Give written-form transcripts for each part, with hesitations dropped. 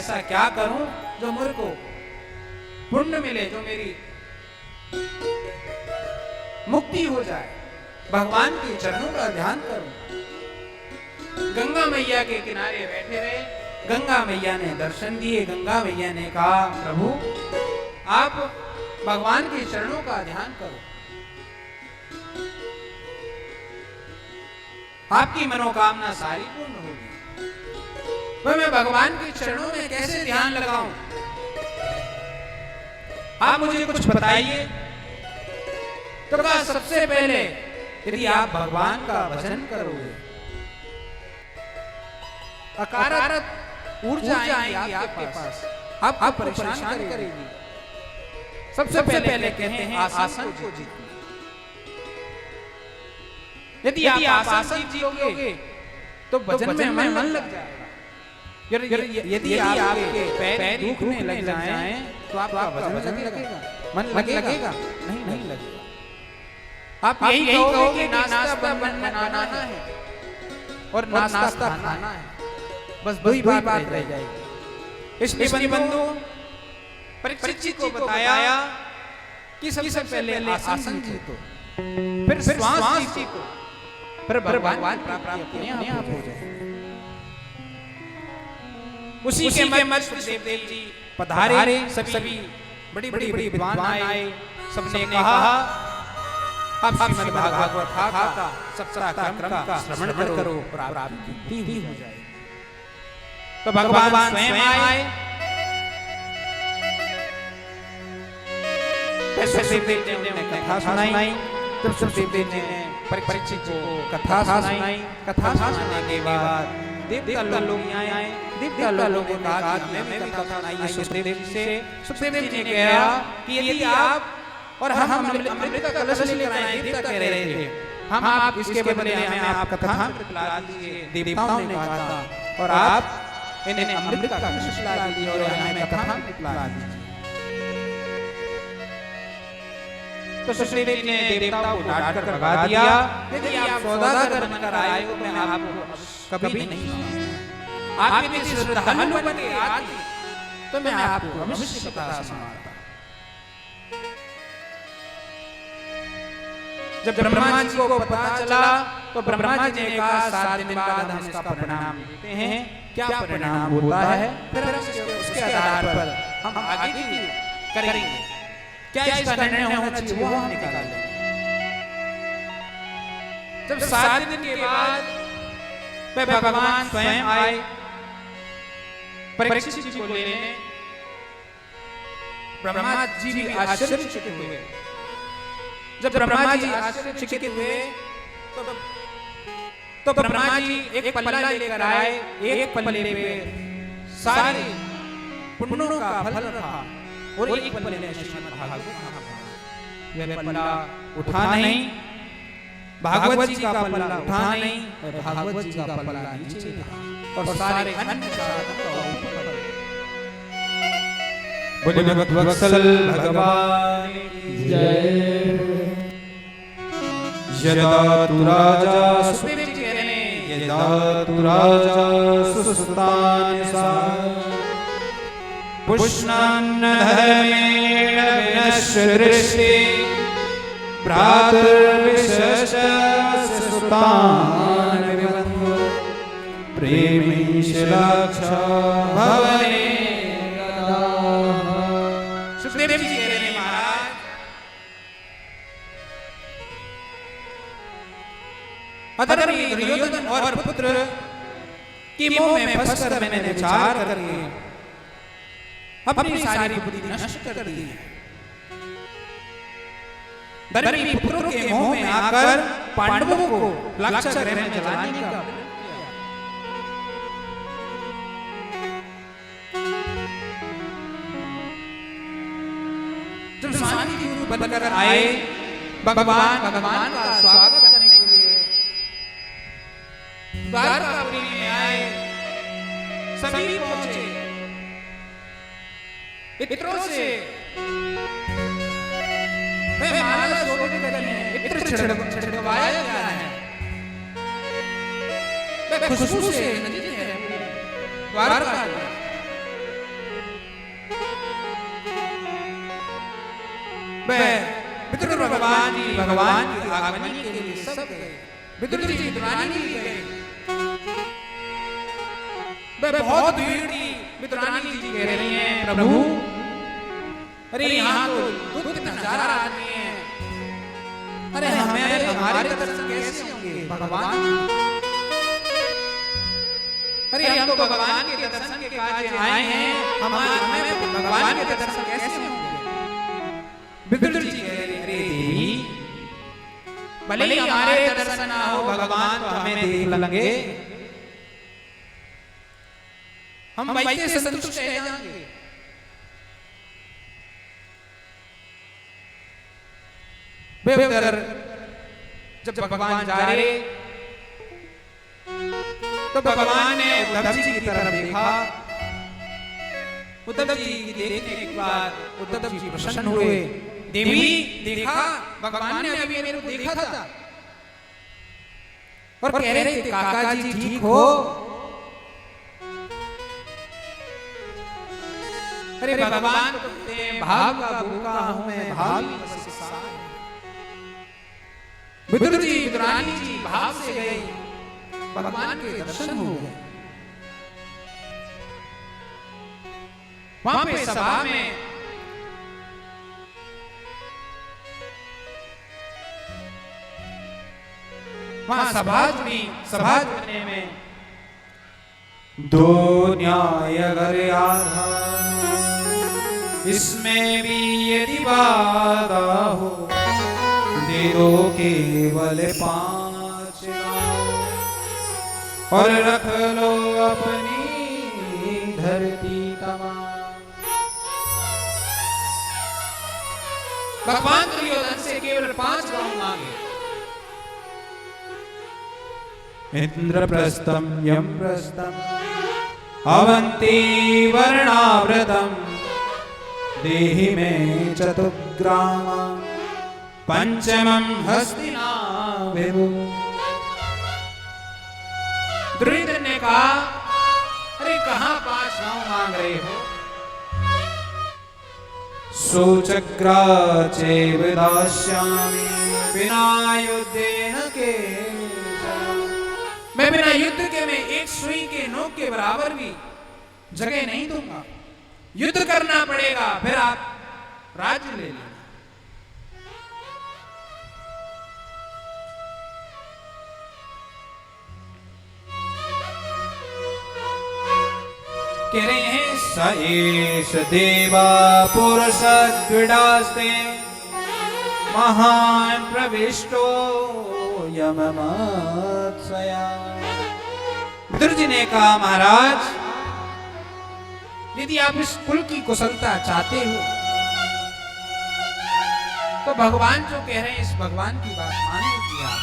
ऐसा क्या करूं जो मुझ को पुण्य मिले, जो मेरी मुक्ति हो जाए। भगवान के चरणों का ध्यान करूं। गंगा मैया के किनारे बैठे रहे। गंगा मैया ने दर्शन दिए। गंगा मैया ने कहा, प्रभु आप भगवान के चरणों का ध्यान करो, आपकी मनोकामना सारी पूर्ण होगी। मैं भगवान के चरणों में कैसे ध्यान लगाऊं? आप मुझे कुछ बताइए। तो कहा, सबसे पहले यदि आप भगवान का भजन करोगे, अकारत ऊर्जा आएगी आपके पास, आपको परेशान करेगी। सबसे पहले कहते हैं आसन को जीतना। यदि आप आसन जीतोगे तो भजन में मन लग जाएगा। यदि आपके पैर दुखने लग जाएं तो आपका भजन लगेगा, मन लगेगा? नहीं लगेगा। आप यही कहोगे कि नाश्ता बनाना है और नाश्ता खाना है, बस दो ही बात रह जाएगी। इसलिए बंधु, परीक्षित जी को बताया कि सबसे पहले आसन जीतो, फिर श्वास जीतो, फिर भगवान प्राप्ति अपने आप हो जाए। उसी के मध्य देव जी पधारे। सभी बड़ी विद्वान आए। सबने कहा, आप श्रीमद् भागवत का सप्ताह क्रम का श्रवण करो, प्राप्ति हो जाए। तो भगवान स्वयं आए। देव ने कथा सुनाई। तब सुखदेव जी ने परीक्षित जी को कथा सुनाई। कथा सुनाने के बाद देवता लोग आए। देवता लोगों ने कहा कि हमें भी कथा सुनाइए सुखदेव जी से। सुखदेव जी ने कहा कि यदि आप और हम अमृत का कलश लेकर आए, देवता कह रहे थे, हम आप इसके बदले हमें आप कथा पिला दीजिए, देवताओं ने कहा था, और आप इन्हें अमृत का कलश ला दीजिए और हमें कथा पिला दीजिए। तो सुखदेव जी ने देवताओं को डांट कर भगा दिया। यदि आप सौदागर बनकर आए हो, मैं आपको कभी नहीं सुनाऊंगा। आप यदि श्रद्धालु बन के आते तो मैं आपको अवश्य कथा सुनाता। जब ब्रह्मा जी को पता चला तो ब्रह्मा जी ने कहा, 7 दिन बाद हम इसका परिणाम देखते हैं, क्या परिणाम होता है, फिर उसके आधार पर हम आगे की करेंगे, क्या इसका निर्णय होना चाहिए वो हम निकालेंगे। जब 7 दिन के बाद भगवान स्वयं आए परीक्षित जी को लेने, ब्रह्मा जी भी आश्चर्यचकित हुए। जब ब्रह्मा जी आश्चर्यचकित हुए तो ब्रह्मा जी एक पल्ला लेकर आए। एक पल्ले पे सारे पुण्यों का फल रखा और एक पल्ले में श्रीमद् भागवत। यह पल्ला उठा नहीं, भागवत जी का पल्ला उठा नहीं, भागवत जी का पल्ला नीचे और सारे अन्य साधन का ऊपर। बोले भक्तवत्सल भगवान की जय। यदा तु राजा सुखदेव जी कह रहे हैं, यदा तु राजा सुसुतान सा पुष्णान्न धर्मेण विनश्यदृष्टि भ्रातृविशेष सुतान विबन्धो प्रेमैशलाक्षा भवने। सुखदेव जी कह रहे हैं, महाराज अधर्मी दुर्योधन और पुत्र की मोह में फंसकर मैंने विचार करके अपनी सारी बुद्धि नष्ट कर दी है। धर्मी पुत्रों के मोह में आकर पांडवों को लक्ष्य ग्रह में जलाने का जब शांति रूप बनकर आए भगवान का स्वागत करने के लिए द्वारकापुरी में आए। सभी पहुंचे। इत्रों से माला शोभित करने इत्र छिड़कवाया गया है। खुशबू से द्वारका विदुर भगवान जी भगवान के आगमन के लिए सब गए। विदुर जी विदुरानी जी गए। बहुत भीड़ थी। विदुरानी जी कह रही हैं प्रभु अरे यहाँ तो दुख नजारा आदमी है। अरे हमारे दर्शन कैसे होंगे भगवान? अरे हम तो भगवान के दर्शन के काज आए हैं। हमें भगवान के दर्शन कैसे होंगे? विदुर जी कह रहे अरे देवी भले ही हमारे दर्शन ना हो भगवान तो हमें देख लेंगे। हम वैसे संतुष्ट रह जाएंगे। जब भगवान जा रहे तो भगवान ने उद्धव जी की तरफ देखा। उद्धव जी देखने के बाद उद्धव जी प्रसन्न हुए। देवी देखा भगवान ने अभी मेरे को देखा था और कह रहे थे काका जी ठीक हो? अरे भगवान कहते हैं भाव का भूखा हूं मैं भाव विदुर जी विदुरानी जी भाव से गए। भगवान के दर्शन हो गए। वहां पे सभा में सभा जुड़ने में दो न्याय अगर आधार इसमें भी यदि बाधा हो दे दो केवल 5 और रख लो अपनी धरती तमाम। भगवान दुर्योधन से केवल 5 गांव मांगे। इंद्रप्रस्थम यमप्रस्थम अवंती वर्णावृतम देहि में चतुर्ग्राम पंचमं हस्तिनाविभु। दुर्योधन ने कहा अरे कहां 5 गांव मांग रहे हो? सोचग्राचे विदास्यामि बिना युद्धेन के मैं बिना युद्ध के में एक सुई के नोक के बराबर भी जगह नहीं दूंगा। युद्ध करना पड़ेगा फिर आप राज्य ले लेना। कह रहे हैं सएष देवा पुरुष द्विडास्ते महान प्रविष्टो यममत्सया। विदुर जी ने कहा महाराज यदि आप इस कुल की कुशलता चाहते हो तो भगवान जो कह रहे हैं इस भगवान की बात मान लीजिए आप।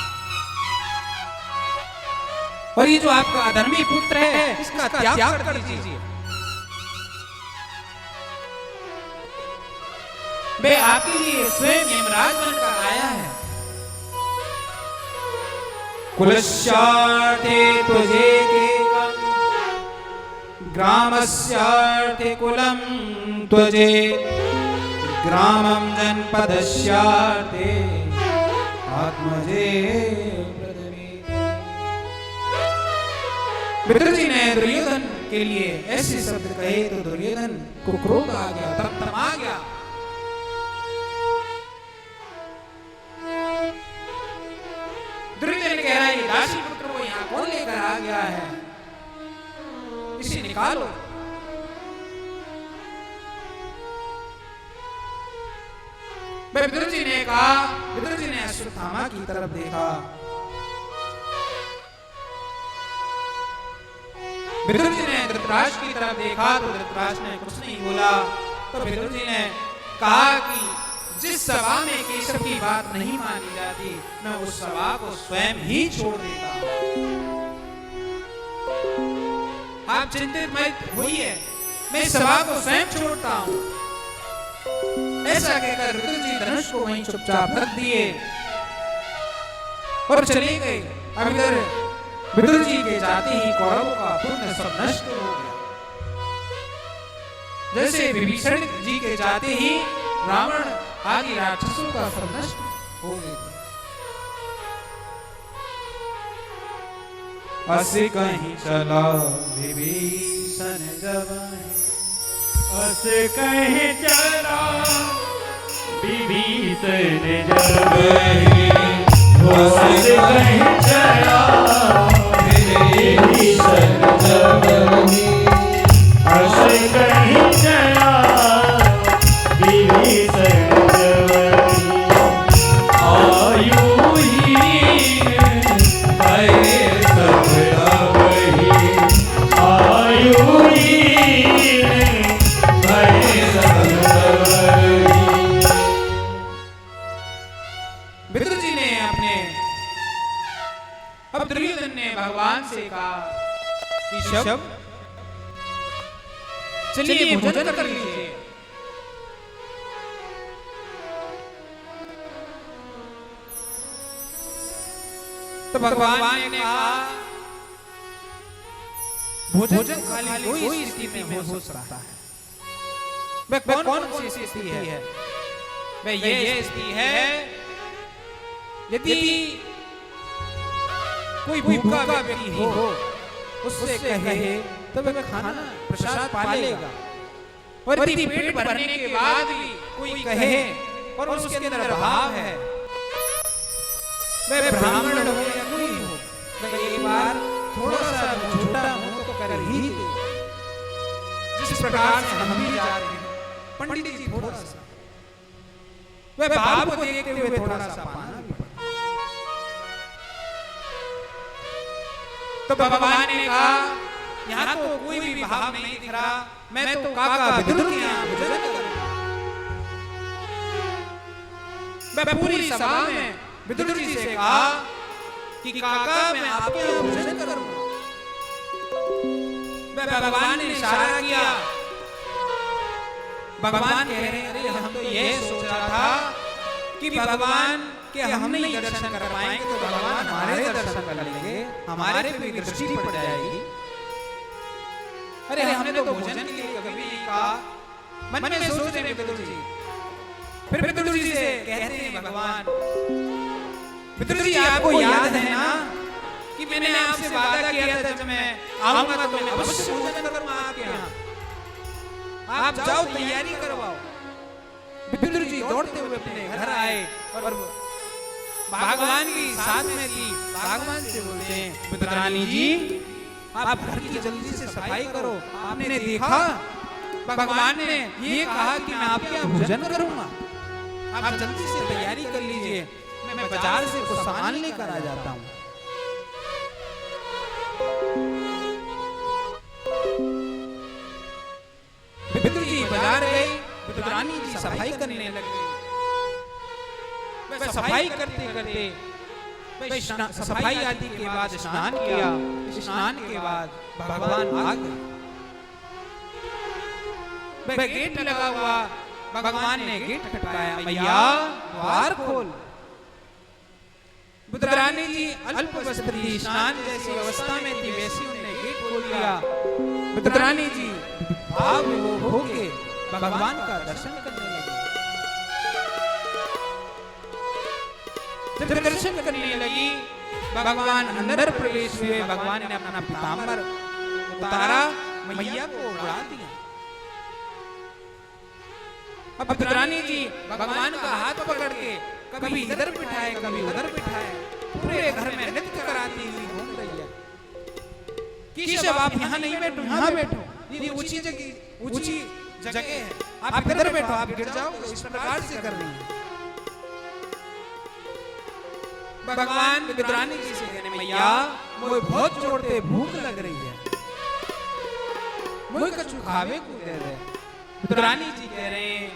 और ये जो आपका अधर्मी पुत्र है इसका त्याग कर दीजिए। वे आपके लिए स्वयं यमराज बनकर आया है। कुलस्यार्थे तुझे केकं ग्रामस्यार्थे कुलं त्वजे ग्रामं जनपदस्यार्थे आत्मजे प्रथमे। विदुर जी ने दुर्योधन के लिए ऐसे शब्द कहे तो दुर्योधन को क्रोध आ गया, तम आ गया। दुर्योधन कह रहा है दासी पुत्र को यहाँ कौन लेकर आ गया है? इसे निकालो। विदुर जी ने कहा, विदुर जी ने अश्वत्थामा की तरफ देखा। विदुर जी ने धृतराष्ट्र की तरफ देखा तो धृतराष्ट्र ने कुछ नहीं बोला। तो विदुर जी ने कहा कि जिस सभा में केशव की बात नहीं मानी जाती मैं उस सभा को स्वयं ही छोड़ देता हूं। आप चिंतित मत होइए, मैं इस सभा को स्वयं छोड़ता हूं। ऐसा कहकर विदुर जी धनुष को वहीं चुपचाप रख दिए और चले गए। अब इधर विदुर जी के जाते ही कौरवों का पुण्य सब नष्ट हो गया। जैसे विभीषण जी के जाते ही रावण आदि राक्षसों का सब नष्ट हो गया। अस कहीं चला विभीषण जब, अस कहीं चला विभीषण जब, अस कहीं चला विभीषण जब, अस कहीं चला विभीषण जब, आयुहीन भये सब अवहि, आयुहीन भये सब अवहि। विदुर जी ने अपने अब दुर्योधन ने भगवान से कहा कि शब चलिए भोजन कर लीजिए। तो भगवान ने कहा भोजन खाली कोई स्थिति में हो सकता है। वह कौन सी स्थिति है? वह ये स्थिति है यदि कोई भूखा व्यक्ति हो उससे कहे तो वह खाना प्रसाद पालेगा, और यदि पेट भरने के बाद भी कोई कहे और उसके अंदर भाव है, वह ब्राह्मण हो या कोई हो, वह एक बार थोड़ा सा झूठा मुंह तो कर ही दे। जिस प्रकार से हम भी जा रहे हैं, पंडित जी थोड़ा सा वह भाव को देखते हुए थोड़ा सा पाना भी पड़ता। तो भगवान ने कहा यहाँ तो कोई भी भाव नहीं दिख रहा, मैं तो काका विदुर के यहाँ भोजन करूंगा। मैं पूरी सभा में विदुर जी से कहा कि काका मैं आपके यहाँ भोजन करूंगा। भगवान ने इशारा किया, भगवान कह रहे हैं अरे हम तो ये सोच रहा था कि भगवान के हम नहीं दर्शन कर पाएंगे तो भगवान हमारे दर्शन कर लेंगे, हमारे पे दृष्टि पड़ जाएगी। अरे हमने तो भोजन के लिए कभी नहीं कहा, मन में सोच रहे विदुर जी। फिर विदुर जी से कहते हैं भगवान, विदुर जी आपको याद है ना कि मैंने आपसे वादा किया था जब मैं आऊंगा तो मैं अवश्य भोजन करूंगा आपके यहाँ, आप जाओ तैयारी करवाओ। विदुर जी दौड़ते हुए अपने घर आए और भगवान की साथ में थी। भगवान से बोलते हैं विदुरानी जी आप घर की जल्दी से सफाई करो। आपने देखा भगवान ने ये कहा कि मैं आपके यहाँ भोजन करूंगा, आप जल्दी से तैयारी कर लीजिए, मैं बाजार से कुछ सामान लेकर आ जाता हूँ। विदुर जी बाजार गए, विदुरानी जी सफाई करने लगे। वह सफाई करते करते सफाई आदि के बाद स्नान किया। स्नान के बाद भगवान आ गए। वह गेट लगा हुआ, भगवान ने गेट खटकाया, मैया द्वार खोल। विदुरानी जी अल्प वस्त्री स्नान जैसी अवस्था में थी, वैसी उन्होंने गेट खोल दिया। विदुरानी जी भाव विभोर होके भगवान का दर्शन करने लगे। जब दर्शन करने लगी भगवान अंदर प्रवेश हुए। भगवान ने अपना पीतांबर उतारा, मैया को उड़ा दिया। अब विदुरानी जी भगवान का हाथ पकड़ के कभी इधर बिठाए कभी उधर बिठाए, पूरे घर में नृत्य कराती हुई घूम रही है। केशव आप यहाँ नहीं बैठो, यहाँ बैठो, ये ऊंची जगह है, आप इधर बैठो, आप गिर जाओगे। इस प्रकार से कर रही है। भगवान विदुरानी जी से कहने मैया मुझे बहुत जोड़ते भूख लग रही है, मुझे कुछ खावे को दे दे। विदुरानी जी कह रहे हैं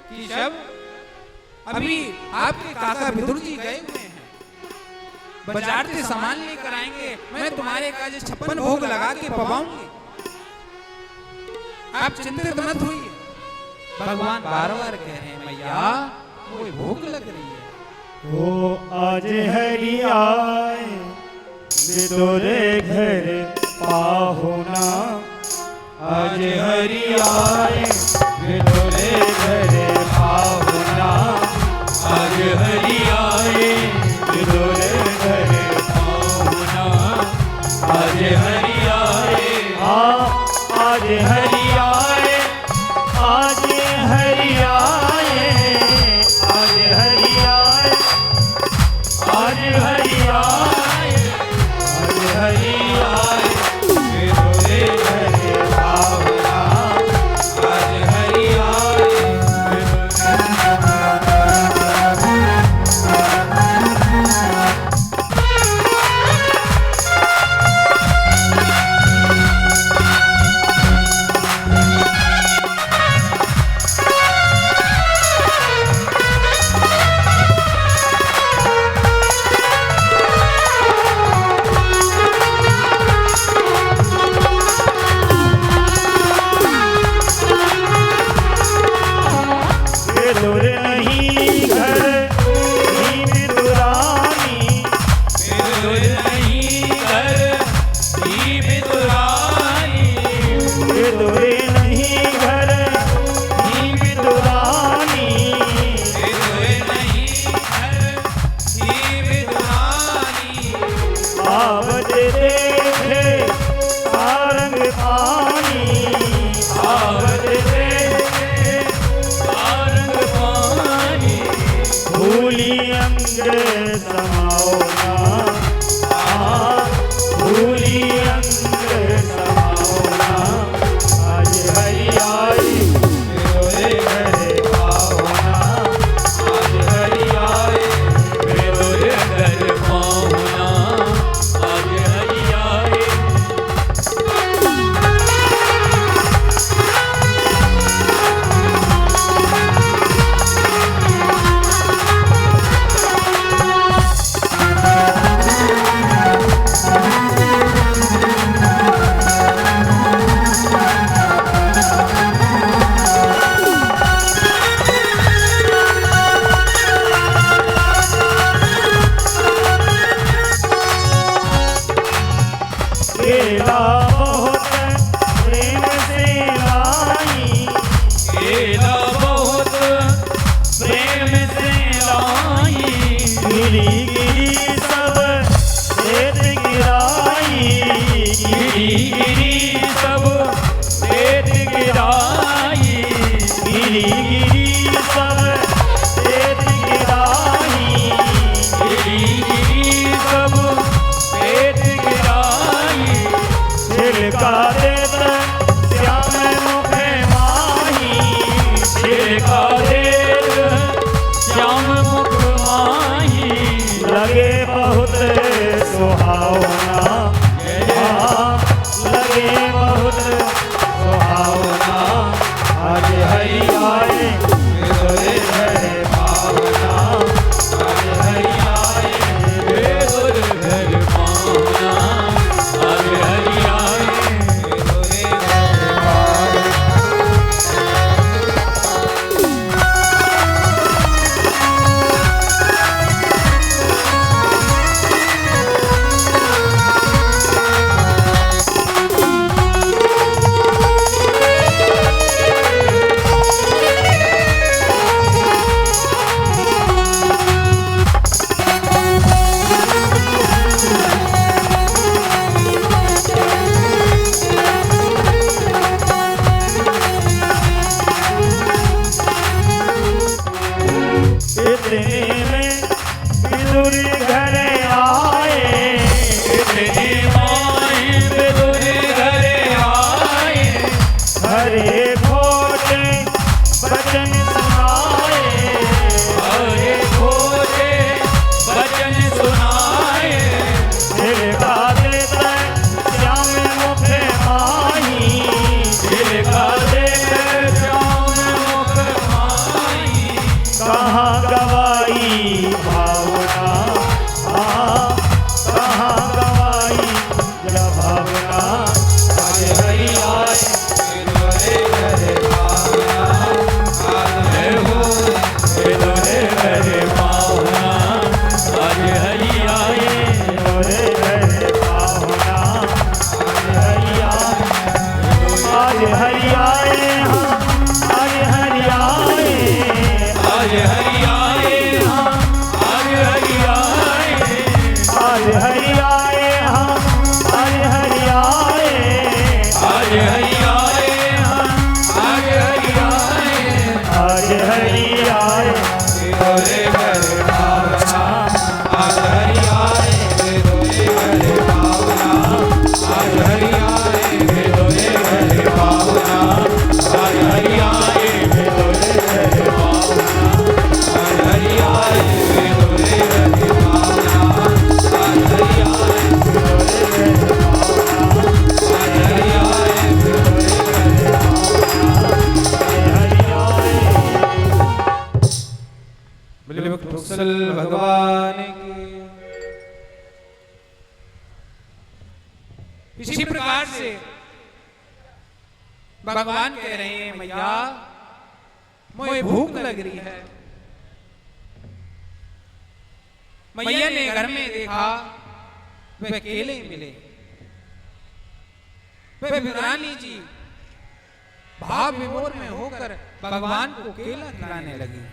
कि शब अभी आपके काका विदुर जी गए हुए हैं, बाजार से सामान लेकर आएंगे, मैं तुम्हारे काज 56 भोग लगा के पवाऊंगी, आप चिंतित मत होइए। भगवान बार-बार कह रहे हैं मैया मुझे भूख लग रही है। ओ आज हरि आए विदुर घर पाहुना, आज हरि आए विदुर घर हरि आए विदुर घर पाहुना आज हरि आए आज हरि आए आज हरि आए आज हरि आए आज हरि आए आज हरि आए विदुर घर पाहुना आज हरि आए विदुर नहीं घर ही विदुरानी विदुर नहीं घर ही विदुरानी विदुर नहीं घर ही विदुरानी विदुर नहीं घर ही विदुरानी आवत देखे सारंग पानी आवत देखे सारंग पानी भूली अंग समाओना भूली अंग समाओना आज हरि आई विदुर घर पाहुना आज हरि आई विदुर घर पाहुना आज हरि आई केला बहुत प्रेम से लाई केला बहुत प्रेम से लाई गिरी गिरी सब खेत गिराई गिरी गिरी सब खेत गिराई गिरी गिरी सब खेत गिराई गिरी गिरी सब खेत गिराई छिड़का देत श्याम मुखे माही छिड़का देत श्याम मुख माही लगे बहुत सुहावना लगे बहुत सुहावना आज हरि आए विदुर घर पाहुना आज हरि आए विदुर घर पाहुना आज हरि आए विदुर घर पाहुना इतने में विदुर घर आए इतने माए विदुर घर आए हरे खोटे बचन सुनाए हरे खोटे बचन सुनाए छिड़का देता श्याम मुख माही छिड़का देता श्याम मुख माही कहाँ गवाई भावना कहाँ गवाई जब भावना आज हरि आए विदुर घर पाहुना आज हो विदुर घर पाहुना आज हरि आए विदुर घर पाहुना आज हरि आए आज हरि आए आज हरि आए आज हरि आए भगवान की। इसी प्रकार से भगवान कह रहे हैं मैया मुझे भूख लग रही है। मैया ने घर में देखा वे केले मिले। वे रानी जी भाव विभोर में होकर भगवान को केला खिलाने लगी।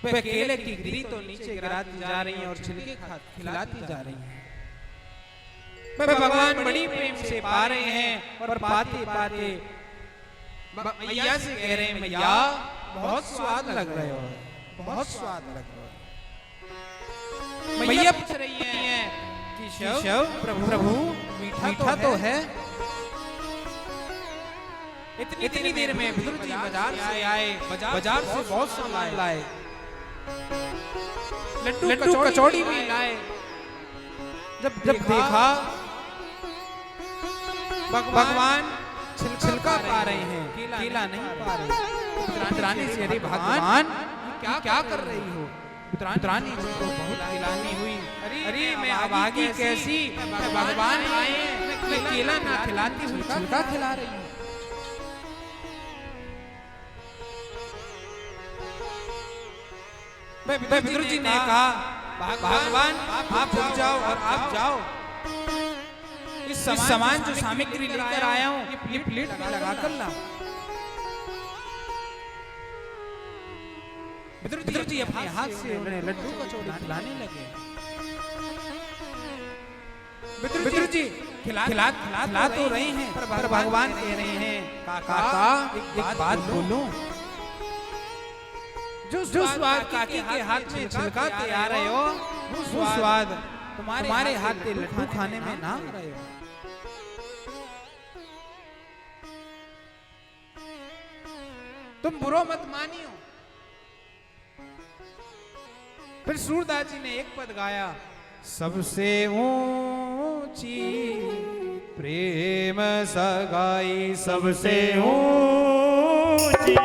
वे केले की गिरी तो नीचे गिराती जा रही हैं और छिलके खिलाती जा रही हैं। वे भगवान बड़ी प्रेम से पा रहे हैं और पाते पाते मैया से कह रहे हैं मैया बहुत स्वाद लग रहे हो, बहुत स्वाद लग रहे हो। मैया पूछ रही हैं कि शिव प्रभु मीठा तो है। इतनी देर में विदुर जी बाजार से आए। बाजार से बहुत सामान लाए, लड्डू कचौड़ी भी लाए। जब देखा भगवान छिलका पा रहे हैं, केला नहीं पा रहे। रानी से अरे भगवान क्या कर रही हो? रानी जी को बहुत खिलानी हुई। अरे मैं अभागी कैसी, भगवान आए मैं केला ना खिलाती हुई छिलका खिला रही हूँ। विदुर जी ने कहा भगवान आप रुक जाओ और आप जाओ। इस सामान जो सामग्री लेकर आया हूँ ये प्लेट में लगा कर लाओ। विदुर जी अपने हाथ से उन्हें लड्डू कचौड़ी खिलाने लगे। विदुर जी खिला तो रहे हैं पर भगवान कह रहे हैं काका एक बात बोलूं। जो स्वाद काकी के हाथ में छिलका के आ रहे हो वो स्वाद तुम्हारे हाथ के लड्डू खाने में ना आ रहे हो। तुम बुरो मत मानियो। फिर सूरदास जी ने एक पद गाया सबसे ऊंची प्रेम सगाई, सबसे ऊंची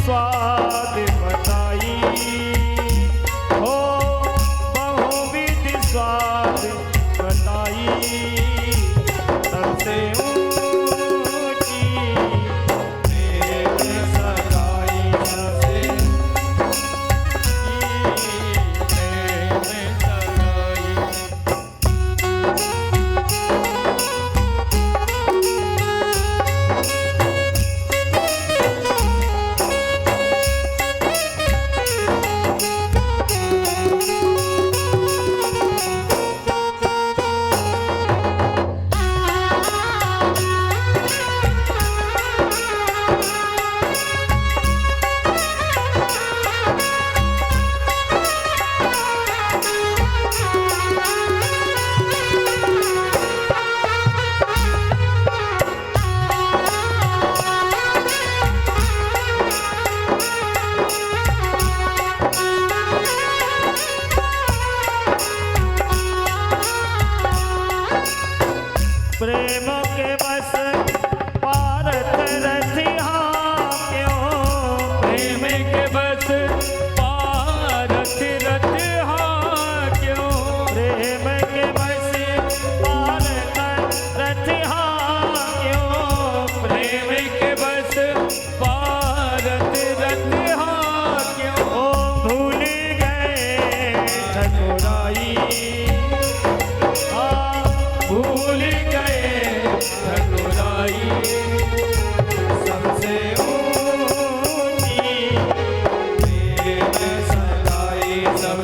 स्वाद बताई हो, बहुविध स्वाद बताई सबसे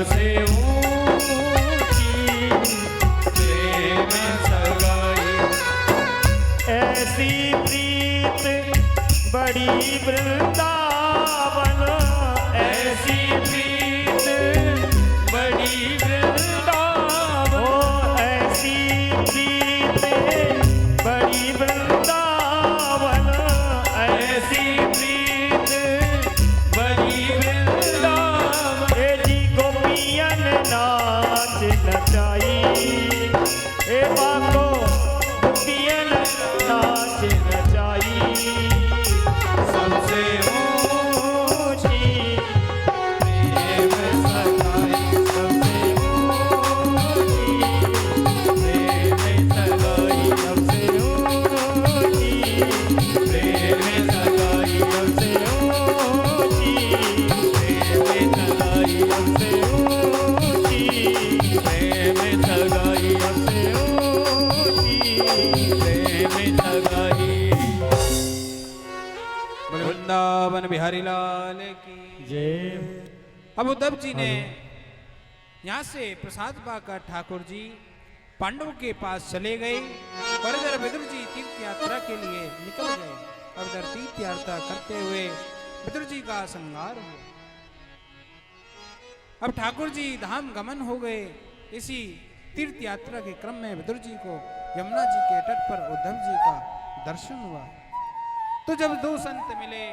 सबसे ऊंची प्रेम सगाई। ऐसी प्रीत बड़ी वृंदावन, ऐसी प्रीत बड़ी वृंदावन, ऐसी प्रीत बड़ी वृंदावन, ऐसी प्रीत बड़ी वृंदावन। ए जी गोपियन नाच नचाई, ए बाको गोपियन नाच नचाई। सबसे ऊंची प्रेम सगाई, सबसे ऊंची प्रेम सगाई, सबसे ऊंची प्रेम सगाई, सबसे ऊंची प्रेम सगाई, सबसे ऊंची प्रेम सगाई, सबसे ऊंची प्रेम सगाई। बोले वृंदावन बिहारी लाल की जय। अब उद्धव जी ने यहाँ से प्रसाद पाकर ठाकुर जी पांडवों के पास चले गए और इधर विदुर जी तीर्थ यात्रा के लिए निकल गए। अब इधर तीर्थ यात्रा करते हुए विदुर जी का संहार हो। अब ठाकुर जी धाम गमन हो गए। इसी तीर्थ यात्रा के क्रम में विदुर जी को यमुना जी के तट पर उद्धव जी का दर्शन हुआ। तो जब दो संत मिले,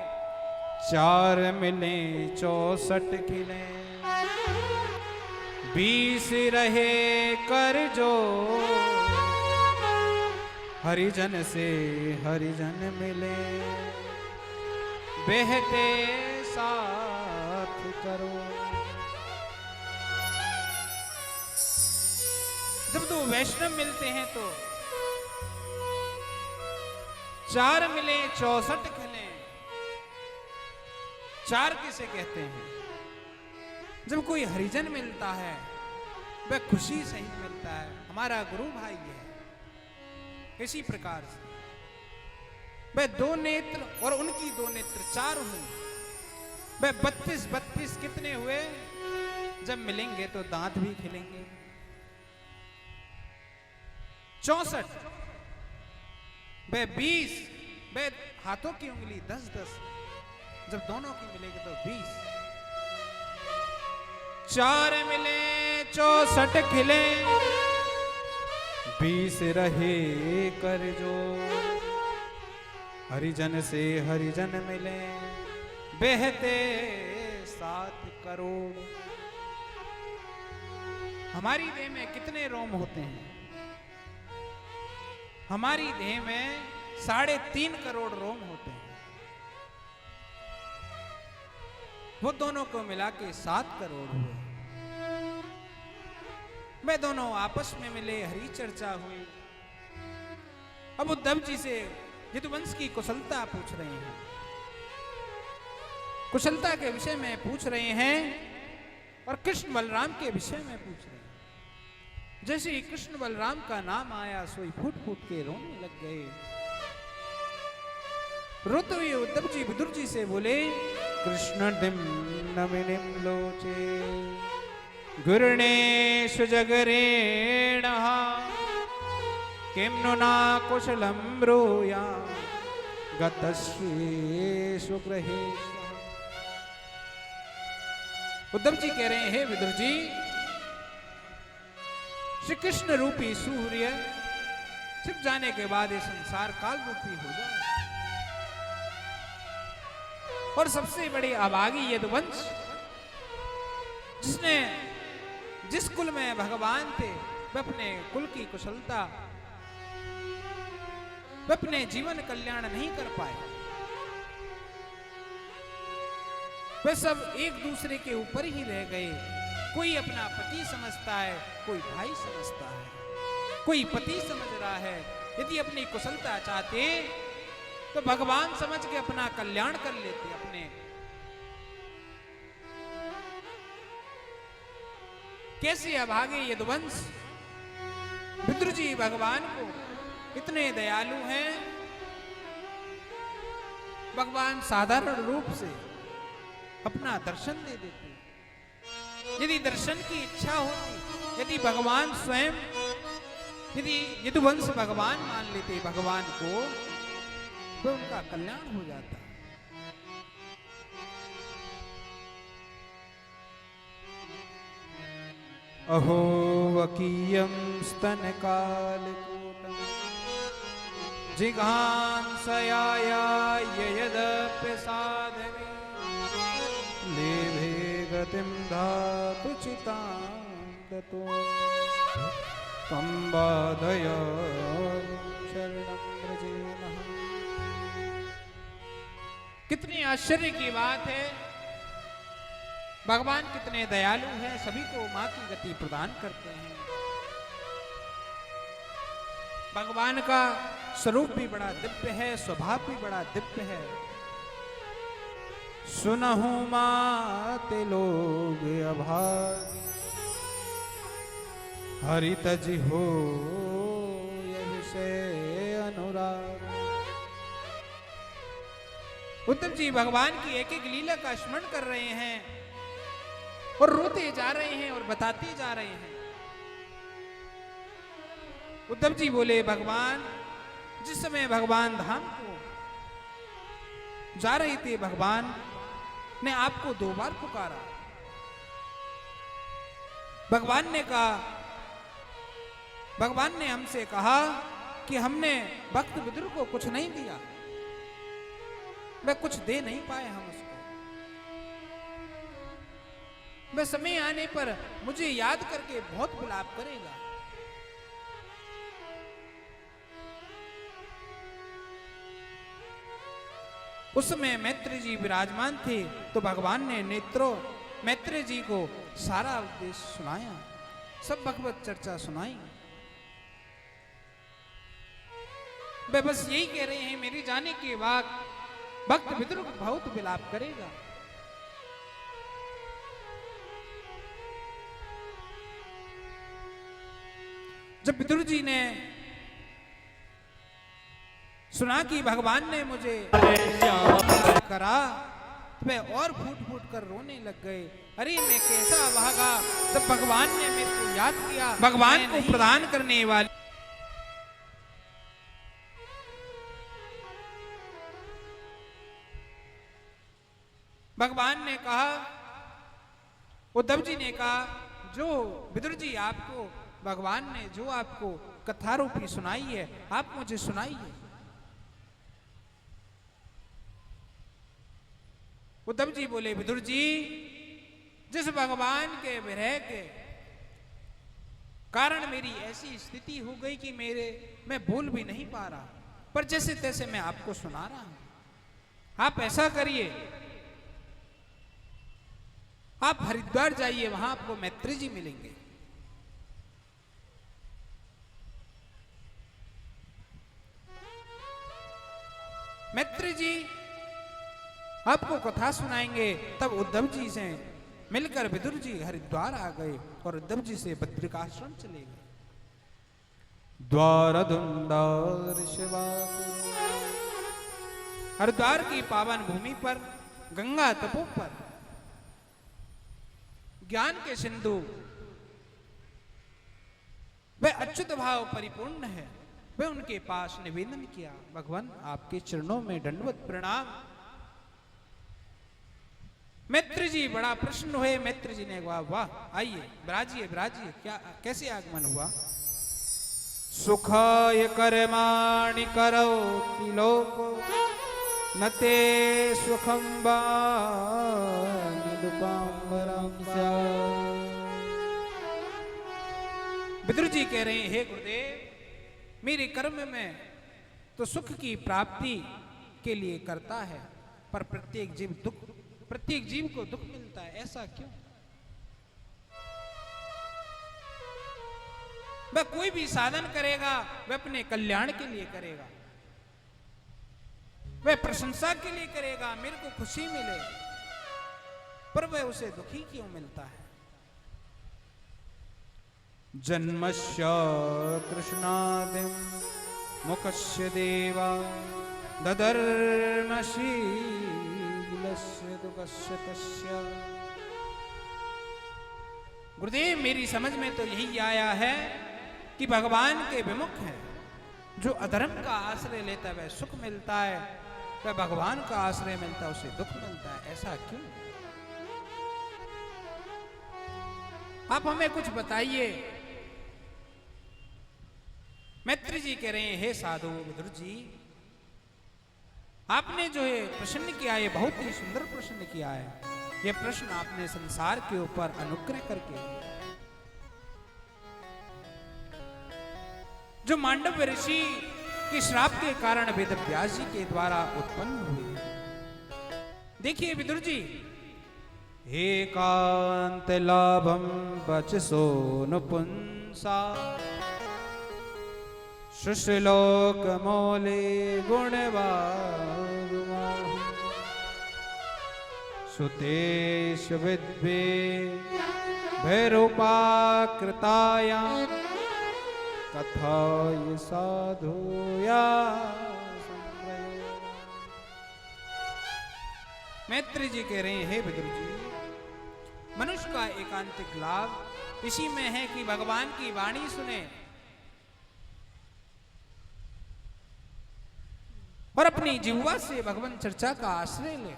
4 मिले 64 खिले, 20 रहे कर जो, हरिजन से हरिजन मिले, बहते साथ करो। जब दो वैष्णव मिलते हैं तो 4 मिले 64 खिले। 4 किसे कहते हैं? जब कोई हरिजन मिलता है वह खुशी सहित मिलता है, हमारा गुरु भाई है। इसी प्रकार से वह 2 नेत्र और उनकी 2 नेत्र 4 हुए। वह 32 कितने हुए? जब मिलेंगे तो दांत भी खिलेंगे। 64 वह 20, वह हाथों की उंगली 10, जब दोनों की मिलेगी तो 20। 4 मिले 64 खिले, 20 रहे कर जो, हरिजन से हरिजन मिले, बहते 7 करोड़। हमारी देह में कितने रोम होते हैं? हमारी देह में 3.5 करोड़ रोम होते हैं। वो दोनों को मिला के 7 करोड़ हुए। वे दोनों आपस में मिले, हरी चर्चा हुई। अब उद्धव जी से यदुवंश की कुशलता पूछ रहे हैं, कुशलता के विषय में पूछ रहे हैं और कृष्ण बलराम के विषय में पूछ रहे हैं। जैसे ही कृष्ण बलराम का नाम आया सोई फूट फूट के रोने लग गए। रोते हुए उद्धव जी विदुर जी से बोले, कृष्ण दिम्नमिनिम लोचे गुरुणेश जगरेण किम नु ना कुशलम ब्रूया गतश्रेषु ग्रहेषु। उद्धव जी कह रहे हैं, विदुर जी, श्री कृष्ण रूपी सूर्य छिप जाने के बाद ये संसार काल रूपी हो जाए और सबसे बड़ी अभागी यदुवंश, जिसने जिस कुल में भगवान थे वह अपने कुल की कुशलता, वह अपने जीवन कल्याण नहीं कर पाए। वे सब एक दूसरे के ऊपर ही रह गए। कोई अपना पति समझता है, कोई भाई समझता है, कोई पति समझ रहा है। यदि अपनी कुशलता चाहते तो भगवान समझ के अपना कल्याण कर लेते। अपने कैसे अभागे यदुवंश। विदुर जी भगवान को इतने दयालु हैं, भगवान साधारण रूप से अपना दर्शन दे देते यदि दर्शन की इच्छा होती, यदि भगवान स्वयं, यदि यदुवंश भगवान मान लेते भगवान को, तो उनका कल्याण हो जाता। अहो वकीयं स्तनकालकूटं जिघांसयाया ययदप्य साधवे लेभे गतिं धातु चितां ततो तं बाधय शरणं व्रजेमः। कितनी आश्चर्य की बात है, भगवान कितने दयालु हैं, सभी को मां की गति प्रदान करते हैं। भगवान का स्वरूप भी बड़ा दिव्य है, स्वभाव भी बड़ा दिव्य है। सुनहु माते लोग अभागी हरि तज हो यह विषय अनुराग। उद्धव जी भगवान की एक एक लीला का स्मरण कर रहे हैं और रोते जा रहे हैं और बताते जा रहे हैं। उद्धव जी बोले, भगवान जिस समय भगवान धाम को जा रहे थे, भगवान ने आपको 2 बार पुकारा। भगवान ने कहा, भगवान ने हमसे कहा कि हमने भक्त विदुर को कुछ नहीं दिया, वह कुछ दे नहीं पाए हम उसको। वह समय आने पर मुझे याद करके बहुत विलाप करेगा। उस समय मैत्री जी विराजमान थे, तो भगवान ने नेत्रों मैत्री जी को सारा उपदेश सुनाया, सब भगवत चर्चा सुनाई। वे बस यही कह रहे हैं, मेरे जाने के बाद भक्त विदुर बहुत विलाप करेगा। जब विदुर जी ने सुना कि भगवान ने मुझे करा, तो वे और फूट फूट कर रोने लग गए। अरे मैं कैसा भागा, जब भगवान ने मेरे को याद किया, भगवान को प्रदान करने वाली। भगवान ने कहा, उद्धव जी ने कहा, जो विदुर जी आपको भगवान ने जो आपको कथा रूपी सुनाई है, आप मुझे सुनाइए। उद्धव जी बोले, विदुर जी जिस भगवान के विरह के कारण मेरी ऐसी स्थिति हो गई कि मैं बोल भी नहीं पा रहा, पर जैसे तैसे मैं आपको सुना रहा हूं। आप ऐसा करिए, आप हरिद्वार जाइए, वहां आपको मैत्री जी मिलेंगे। मैत्री जी आपको कथा सुनाएंगे। तब उद्धव जी से मिलकर विदुर जी हरिद्वार आ गए और उद्धव जी से बद्रिकाश्रम चले गए। द्वार धुंधार शिवा, हरिद्वार की पावन भूमि पर, गंगा तपो पर ज्ञान के सिंधु वह अच्युत भाव परिपूर्ण है, वह उनके पास निवेदन किया, भगवान आपके चरणों में दंडवत प्रणाम। मैत्री जी बड़ा प्रसन्न हुए। मैत्री जी ने कहा, वाह आइए विराजिए विराजिए, क्या कैसे आगमन हुआ। सुखाय कर्माणि करोति लोको नते सुखं वानि दुपांबरं स्यात्। विदुर जी कह रहे हैं, हे गुरुदेव, मेरे कर्म में तो सुख की प्राप्ति के लिए करता है, पर प्रत्येक जीव को दुख मिलता है, ऐसा क्यों। वह कोई भी साधन करेगा वह अपने कल्याण के लिए करेगा, वह प्रशंसा के लिए करेगा, मेरे को खुशी मिले, पर वह उसे दुखी क्यों मिलता है। जन्मस्य तृष्णादिं मुखस्य देवा दधर्मशीलस्य दुःखस्य तस्य। गुरुदेव मेरी समझ में तो यही आया है कि भगवान के विमुख है, जो अधर्म का आश्रय लेता है वह सुख मिलता है, वह भगवान का आश्रय मिलता है उसे दुख मिलता है। ऐसा क्यों? आप हमें कुछ बताइए। मैत्री जी कह रहे हैं, हे साधु विदुर जी, आपने जो है प्रश्न किया है बहुत ही सुंदर प्रश्न किया है। यह प्रश्न आपने संसार के ऊपर अनुग्रह करके, जो मांडव ऋषि के श्राप के कारण वेद व्यास जी के द्वारा उत्पन्न हुए। देखिए विदुर जी, एकांत लाभम बचसो नुपुंसा शुश्लोक मौले गुणवागुमा सुतेश विद्वे भैरूपाकृताया कथाय साधुया। मैत्री जी कह रहे हैं, हे विदुर जी, मनुष्य का एकांतिक लाभ इसी में है कि भगवान की वाणी सुने और अपनी जिह्वा से भगवान चर्चा का आश्रय ले।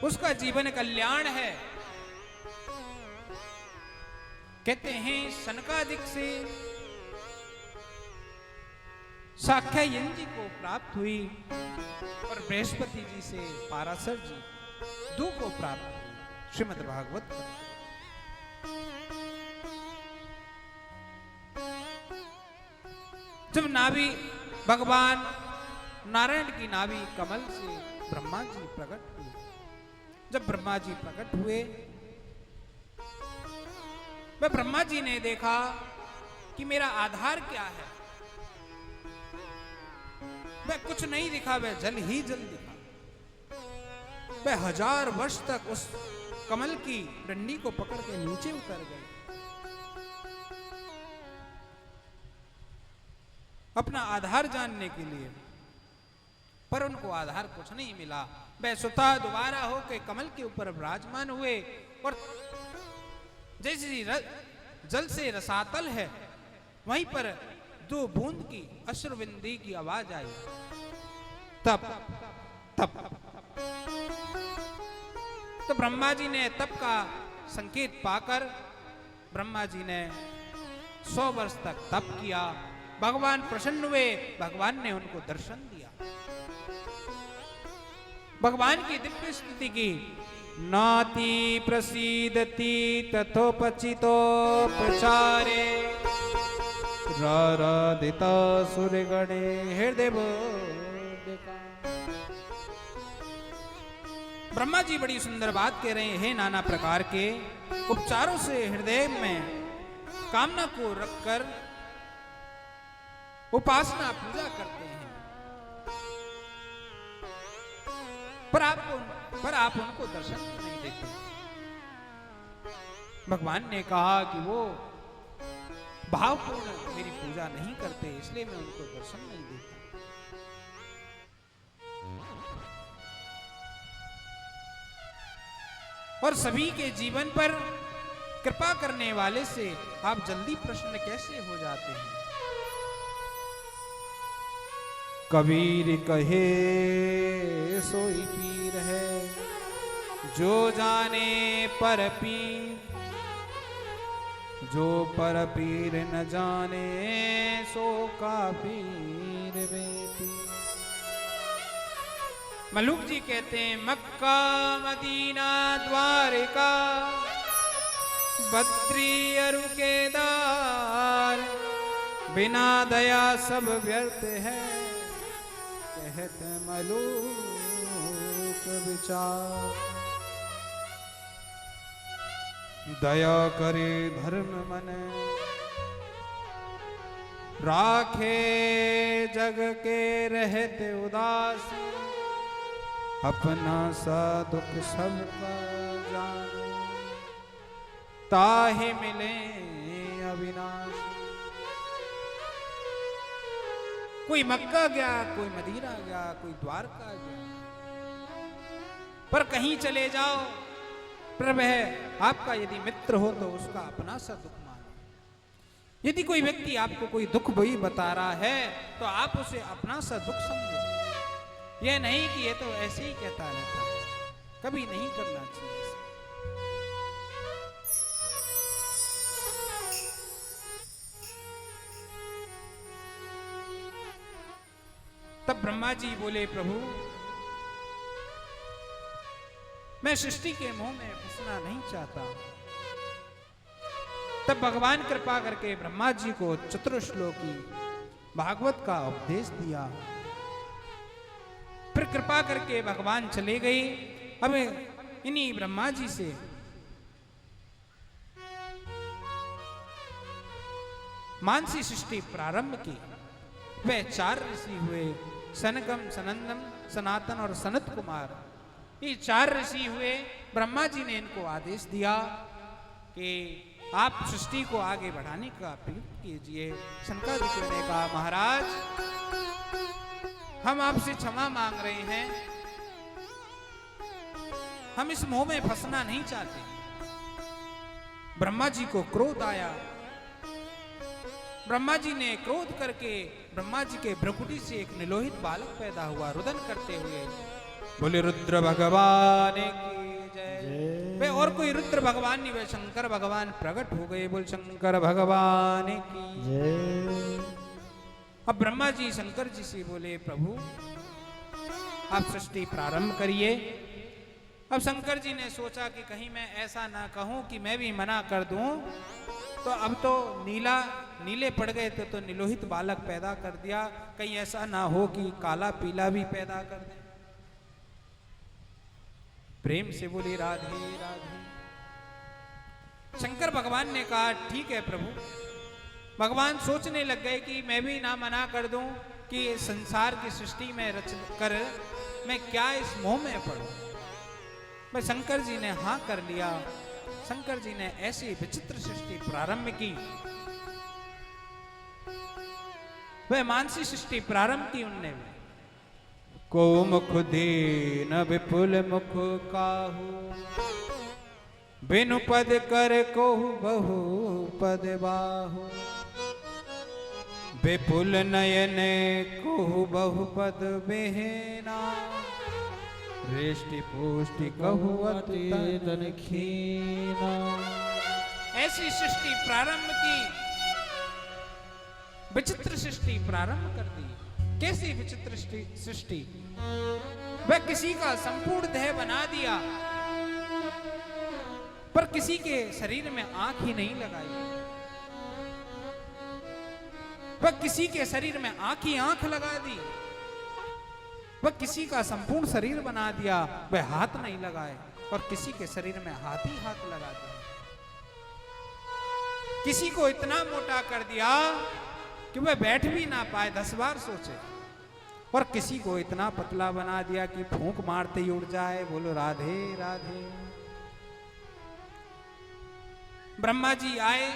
उसका जीवन कल्याण है। कहते हैं सनकादिक से साख्यायन जी को प्राप्त हुई और बृहस्पति जी से पाराशर जी दो को प्राप्त हुई। श्रीमद् भागवत जब नाभि भगवान नारायण की नाभि कमल से ब्रह्मा जी प्रकट हुए, जब ब्रह्मा जी प्रकट हुए, वह ब्रह्मा जी ने देखा कि मेरा आधार क्या है। वह कुछ नहीं दिखा, वह जल ही जल दिखा। वह 1000 वर्ष तक उस कमल की डंडी को पकड़ के नीचे उतर गए, अपना आधार जानने के लिए, पर उनको आधार कुछ नहीं मिला। वह स्वतः दोबारा होकर कमल के ऊपर विराजमान हुए और जैसे जल से रसातल है वहीं पर 2 बूंद की अश्रुविंदी की आवाज आई। तप तप। तो ब्रह्मा जी ने तप का संकेत पाकर ब्रह्मा जी ने 100 वर्ष तक तप किया। भगवान प्रसन्न हुए, भगवान ने उनको दर्शन दिया। भगवान की दिव्य स्तुति की, नाति प्रसीदति तथोपचितो प्रचारे राराधिता सूर्यगणे हृदय बोधिका। ब्रह्मा जी बड़ी सुंदर बात कह रहे हैं, हे नाना प्रकार के उपचारों से हृदय में कामना को रखकर उपासना पूजा करते हैं, पर आप उनको दर्शन नहीं देते। भगवान ने कहा कि वो भावपूर्ण मेरी पूजा नहीं करते, इसलिए मैं उनको दर्शन नहीं देता। और सभी के जीवन पर कृपा करने वाले से आप जल्दी प्रसन्न कैसे हो जाते हैं? कबीर कहे सोई पीर है, जो जाने पर पीर, जो पर पीर न जाने सो का पीर वे पीर। मलुक जी कहते हैं, मक्का मदीना द्वारिका बद्री अरु केदार, बिना दया सब व्यर्थ है, कहत मलुक विचार। दया करे धर्म मन, राखे जग के रहते उदास, अपना सा दुख सबका जाने, ताहि मिले अविनाश। कोई मक्का गया, कोई मदीना गया, कोई द्वारका गया, पर कहीं चले जाओ, पर वह आपका यदि मित्र हो तो उसका अपना सा दुख मानो। यदि कोई व्यक्ति आपको कोई दुख वही बता रहा है तो आप उसे अपना सा दुख समझो। यह नहीं कि ये तो ऐसे ही कहता रहता है, कभी नहीं करना चाहिए। तब ब्रह्मा जी बोले, प्रभु मैं सृष्टि के मोह में फंसना नहीं चाहता। तब भगवान कृपा करके ब्रह्मा जी को चतुर्श्लोकी भागवत का उपदेश दिया। फिर कृपा करके भगवान चले गए। अब इन्हीं ब्रह्मा जी से मानसी सृष्टि प्रारंभ की। वे 4 ऋषि हुए, सनकम, सनंदम, सनातन और सनत कुमार। ये 4 ऋषि हुए। ब्रह्मा जी ने इनको आदेश दिया कि आप सृष्टि को आगे बढ़ाने का प्रयत्न कीजिए। शंकर जी ने कहा, महाराज हम आपसे क्षमा मांग रहे हैं, हम इस मोह में फंसना नहीं चाहते। ब्रह्मा जी को क्रोध आया। ब्रह्मा जी ने क्रोध करके ब्रह्मा जी के भ्रुकुटी से एक निलोहित बालक पैदा हुआ, रुदन करते हुए बोले, रुद्र भगवान की जय। वे और कोई रुद्र भगवान नहीं, वे शंकर भगवान प्रकट हो गए। बोल शंकर भगवान की जय। अब ब्रह्मा जी शंकर जी से बोले, प्रभु आप सृष्टि प्रारंभ करिए। अब शंकर जी ने सोचा कि कहीं मैं ऐसा ना कहूं कि मैं भी मना कर दूं, तो अब तो नीले पड़ गए तो निलोहित बालक पैदा कर दिया, कहीं ऐसा ना हो कि काला पीला भी पैदा कर दे। प्रेम से बोली, राधे राधे। शंकर भगवान ने कहा, ठीक है प्रभु। भगवान सोचने लग गए कि मैं भी ना मना कर दूं कि संसार की सृष्टि में रच कर मैं क्या इस मोह में पड़ूं। मैं शंकर जी ने हाँ कर लिया। शंकर जी ने ऐसी विचित्र सृष्टि प्रारंभ की। वह मानसी सृष्टि प्रारंभ की उनने। को मुख दीन विपुल मुख काहू, बिनु पद कर कोहु बहु पद बाहु। विपुल नयन कोहु बहु पद बेहना, रेष्टि पुष्टि कहु अति तन खीना। ऐसी सृष्टि प्रारंभ की, विचित्र सृष्टि प्रारंभ कर दी। कैसी विचित्र सृष्टि? वह किसी का संपूर्ण देह बना दिया, पर किसी के शरीर में आंख ही नहीं लगाई। वह किसी के शरीर में आंख ही आंख लगा दी। वह किसी का संपूर्ण शरीर बना दिया, वह हाथ नहीं लगाए, और किसी के शरीर में हाथ ही हाथ लगा दिया। किसी को इतना मोटा कर दिया कि वह बैठ भी ना पाए, 10 बार सोचे, और किसी को इतना पतला बना दिया कि फूंक मारते ही उड़ जाए। बोलो राधे राधे। ब्रह्मा जी आए।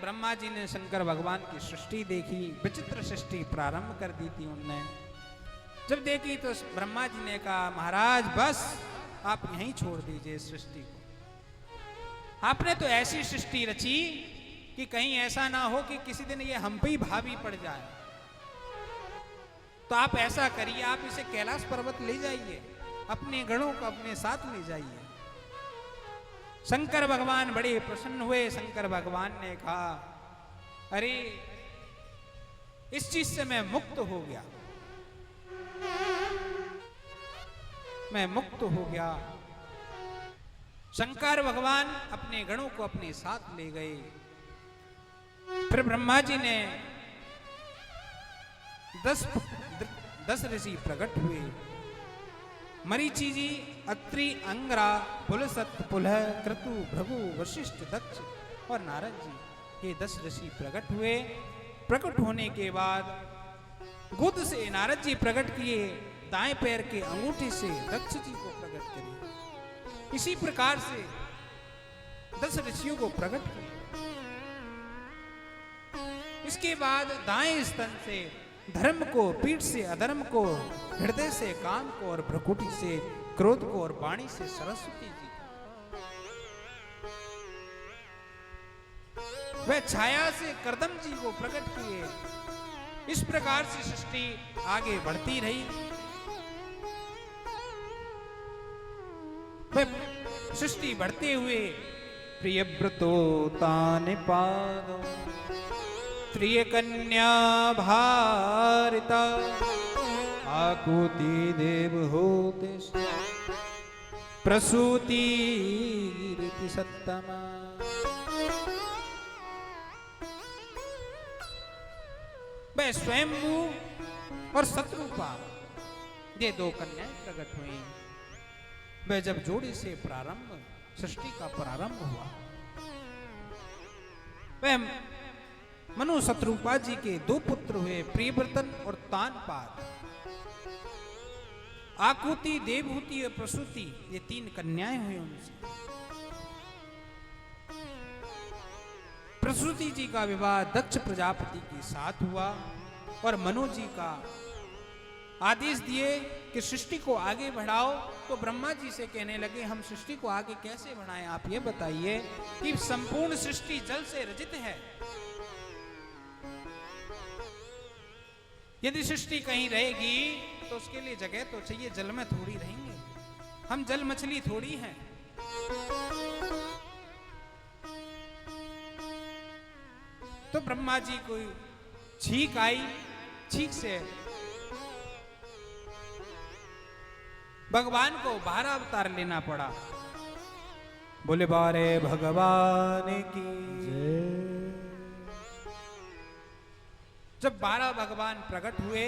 ब्रह्मा जी ने शंकर भगवान की सृष्टि देखी। विचित्र सृष्टि प्रारंभ कर दी थी उनने। जब देखी तो ब्रह्मा जी ने कहा, महाराज बस आप यहीं छोड़ दीजिए सृष्टि को। आपने तो ऐसी सृष्टि रची कि कहीं ऐसा ना हो कि किसी दिन ये हम पे ही भावी पड़ जाए। तो आप ऐसा करिए, आप इसे कैलाश पर्वत ले जाइए, अपने गणों को अपने साथ ले जाइए। शंकर भगवान बड़े प्रसन्न हुए। शंकर भगवान ने कहा, अरे इस चीज से मैं मुक्त हो गया, मैं मुक्त हो गया। शंकर भगवान अपने गणों को अपने साथ ले गए। फिर ब्रह्मा जी ने 10 ऋषि प्रकट हुए। मरीचि जी, अत्रि, अंगरा, पुलसत, पुलह, क्रतु, भृगु, वशिष्ठ, दक्ष और नारद जी, ये 10 ऋषि प्रकट हुए। प्रकट होने के बाद गुद से नारद जी प्रकट किए, दाएं पैर के अंगूठे से दक्ष जी को प्रकट किए। इसी प्रकार से 10 ऋषियों को प्रकट किया। इसके बाद दाएं स्तन से धर्म को, पीठ से अधर्म को, हृदय से काम को और भ्रकुटी से क्रोध को और वाणी से सरस्वती जी। वह छाया से करदम जी को प्रकट किए। इस प्रकार से सृष्टि आगे बढ़ती रही। वह सृष्टि बढ़ते हुए प्रियव्रतो तानि पादो त्रिय कन्या भारिता आकुति देव होते प्रसूति रीति सत्तमा। वह स्वयंभू और शत्रुपा ये दो कन्याएं प्रकट हुई। वह जब जोड़ी से प्रारंभ सृष्टि का प्रारंभ हुआ, वह मनु शत्रुपा जी के दो पुत्र हुए, प्रियव्रतन और तानपाद। आकुति, देवहूति और प्रसूति ये तीन कन्याएं हुई उनसे। प्रसूति जी का विवाह दक्ष प्रजापति के साथ हुआ और मनु जी का आदेश दिए कि सृष्टि को आगे बढ़ाओ। तो ब्रह्मा जी से कहने लगे हम सृष्टि को आगे कैसे बढ़ाएं, आप ये बताइए कि संपूर्ण सृष्टि जल से रचित है। यदि सृष्टि कहीं रहेगी तो उसके लिए जगह तो चाहिए, जल में थोड़ी रहेंगे हम, जल मछली थोड़ी हैं। तो ब्रह्मा जी को छींक आई, छींक से भगवान को 12 अवतार लेना पड़ा। बोले बारे भगवान की जय। जब 12 भगवान प्रकट हुए,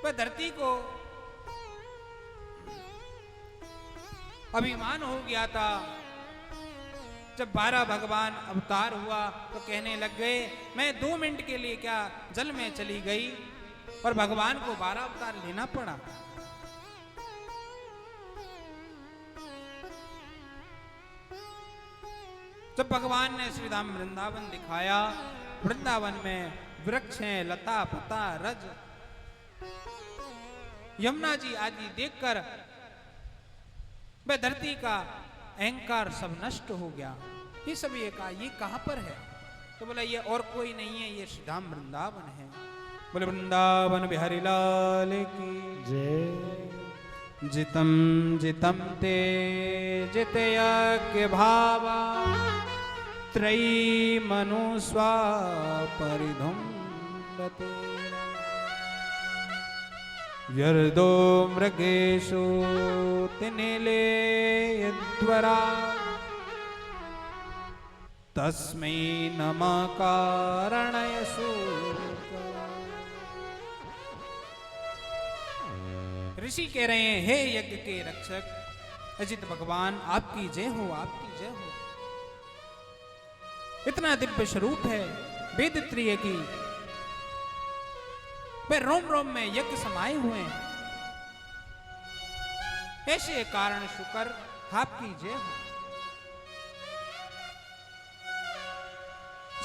वह धरती को अभिमान हो गया था। जब 12 भगवान अवतार हुआ तो कहने लग गए मैं 2 मिनट के लिए क्या जल में चली गई, और भगवान को 12 अवतार लेना पड़ा। जब भगवान ने श्री धाम वृंदावन दिखाया, वृंदावन में वृक्ष हैं, लता पता रज यमुना जी आदि देखकर वह धरती का अहंकार सब नष्ट हो गया। ये सब ये कहा ये कहां पर है, तो बोला ये और कोई नहीं है, ये श्री धाम वृंदावन है। बोले वृंदावन बिहारी लाल की जय। जितम जितम ते जितयज्ञ भावा त्रयी मनु स्वा परिधुम्बते व्यर्दो मृगेशो तिनिले यद्वरा तस्मै नमः कारणयसु। ऋषि कह रहे हैं हे यज्ञ के रक्षक अजित भगवान आपकी जय हो, आपकी जय हो। इतना दिव्य स्वरूप है वेद त्रिय की, वे रोम रोम में यज्ञ समाये हुए हैं। ऐसे कारण शुकर आपकी जय हो।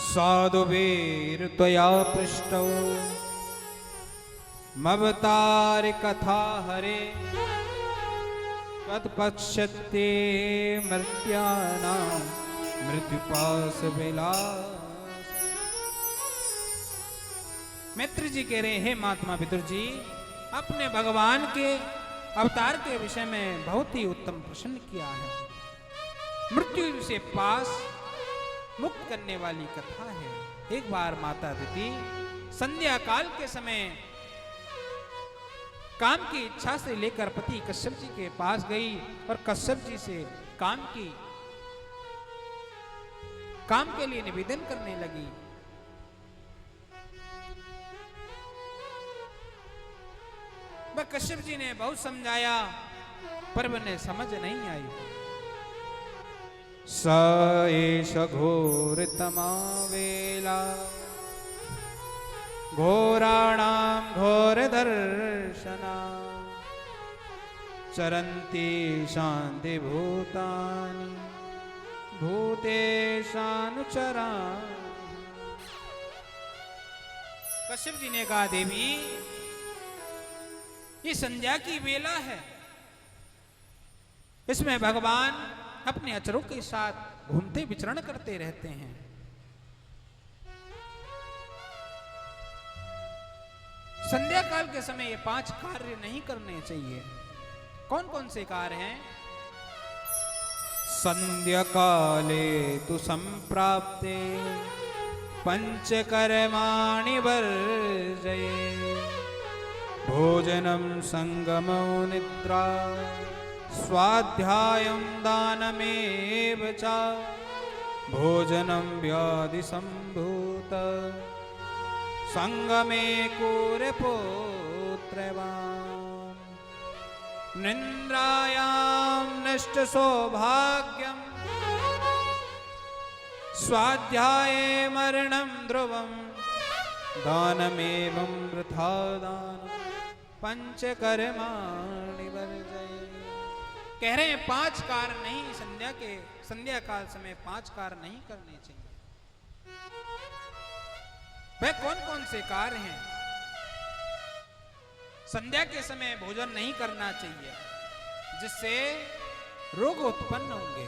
साधुवीर त्वया पृष्टौ मवतार कथा हरे तत्पश्यते मर्त्यानां मृत्युपास विलास। मित्र जी कह रहे हैं महात्मा पितृ जी अपने भगवान के अवतार के विषय में बहुत ही उत्तम प्रश्न किया है। मृत्यु से पास मुक्त करने वाली कथा है। एक बार माता दिति संध्या काल के समय काम की इच्छा से लेकर पति कश्यप जी के पास गई और कश्यप जी से काम के लिए निवेदन करने लगी। वह कश्यप जी ने बहुत समझाया पर उन्हें समझ नहीं आई। स एष घोर तमावेला घोराणां घोर दर्शना चरन्ति शान्ति भूतानि भूतेशानुचरा। कश्यप जी ने कहा, देवी ये संध्या की वेला है, इसमें भगवान अपने अचरों के साथ घूमते विचरण करते रहते हैं। संध्या काल के समय ये 5 कार्य नहीं करने चाहिए। कौन कौन से कार्य हैं? संध्या काले तु संप्राप्ते पंचकर्माणि वर्जये भोजनं संगमो निद्रा स्वाध्यायं दानमेव च भोजनं व्याधि संभूत संगमे कुरपुत्रवान् निन्द्रायां नष्ट सौभाग्यं स्वाध्याये मरणं ध्रुवं दानमेवं वृथा दानं पंचकर्माणि वर्जये। कह रहे हैं 5 कार्य नहीं, संध्या काल समय 5 कार्य नहीं करने चाहिए। वह कौन कौन से कार्य हैं? संध्या के समय भोजन नहीं करना चाहिए, जिससे रोग उत्पन्न होंगे।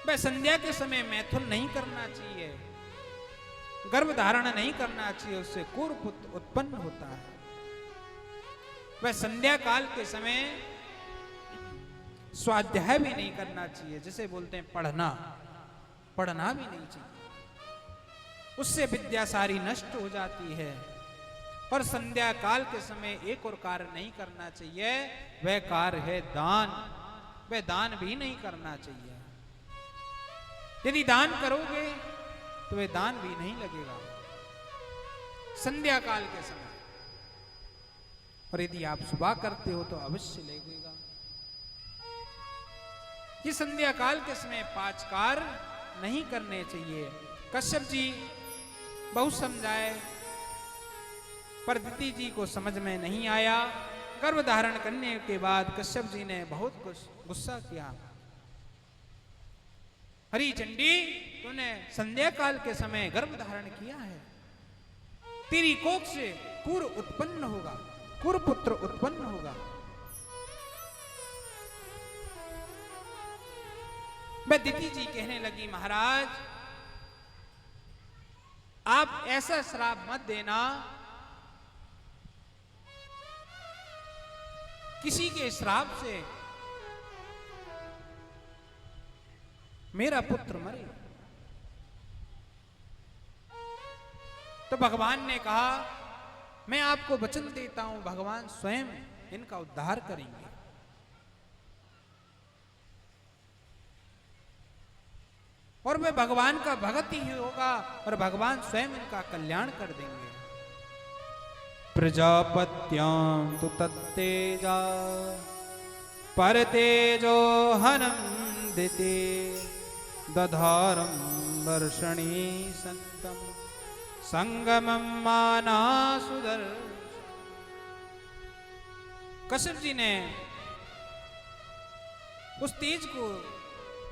वह संध्या के समय मैथुन नहीं करना चाहिए, गर्भ धारण नहीं करना चाहिए, उससे कुरपुत्र उत्पन्न होता है। वह संध्या काल के समय स्वाध्याय भी नहीं करना चाहिए, जिसे बोलते हैं पढ़ना भी नहीं चाहिए, उससे विद्या सारी नष्ट हो जाती है। और संध्या काल के समय एक और कार्य नहीं करना चाहिए, वह कार्य है दान। वह दान भी नहीं करना चाहिए। यदि दान करोगे तो वह दान भी नहीं लगेगा संध्या काल के समय, और यदि आप सुबह करते हो तो अवश्य लगेगा। ये संध्या काल के समय 5 कार्य नहीं करने चाहिए। कश्यप जी बहुत समझाए, पर दिति जी को समझ में नहीं आया। गर्भ धारण करने के बाद कश्यप जी ने बहुत कुछ गुस्सा किया। हरी चंडी, तूने संध्या काल के समय गर्भ धारण किया है, तेरी कोख से कुर उत्पन्न होगा, कुरपुत्र उत्पन्न होगा। मैं दिति जी कहने लगी, महाराज आप ऐसा श्राप मत देना, किसी के श्राप से मेरा पुत्र मरे। तो भगवान ने कहा, मैं आपको वचन देता हूं, भगवान स्वयं इनका उद्धार करेंगे। और वह भगवान का भगत ही होगा, और भगवान स्वयं इनका कल्याण कर देंगे। प्रजापत्यां तु तत्तेजा परतेजो हनन्दिते दधारं वर्षणी संतम संगमं मानासुदर। कश्यप जी ने उस तेज को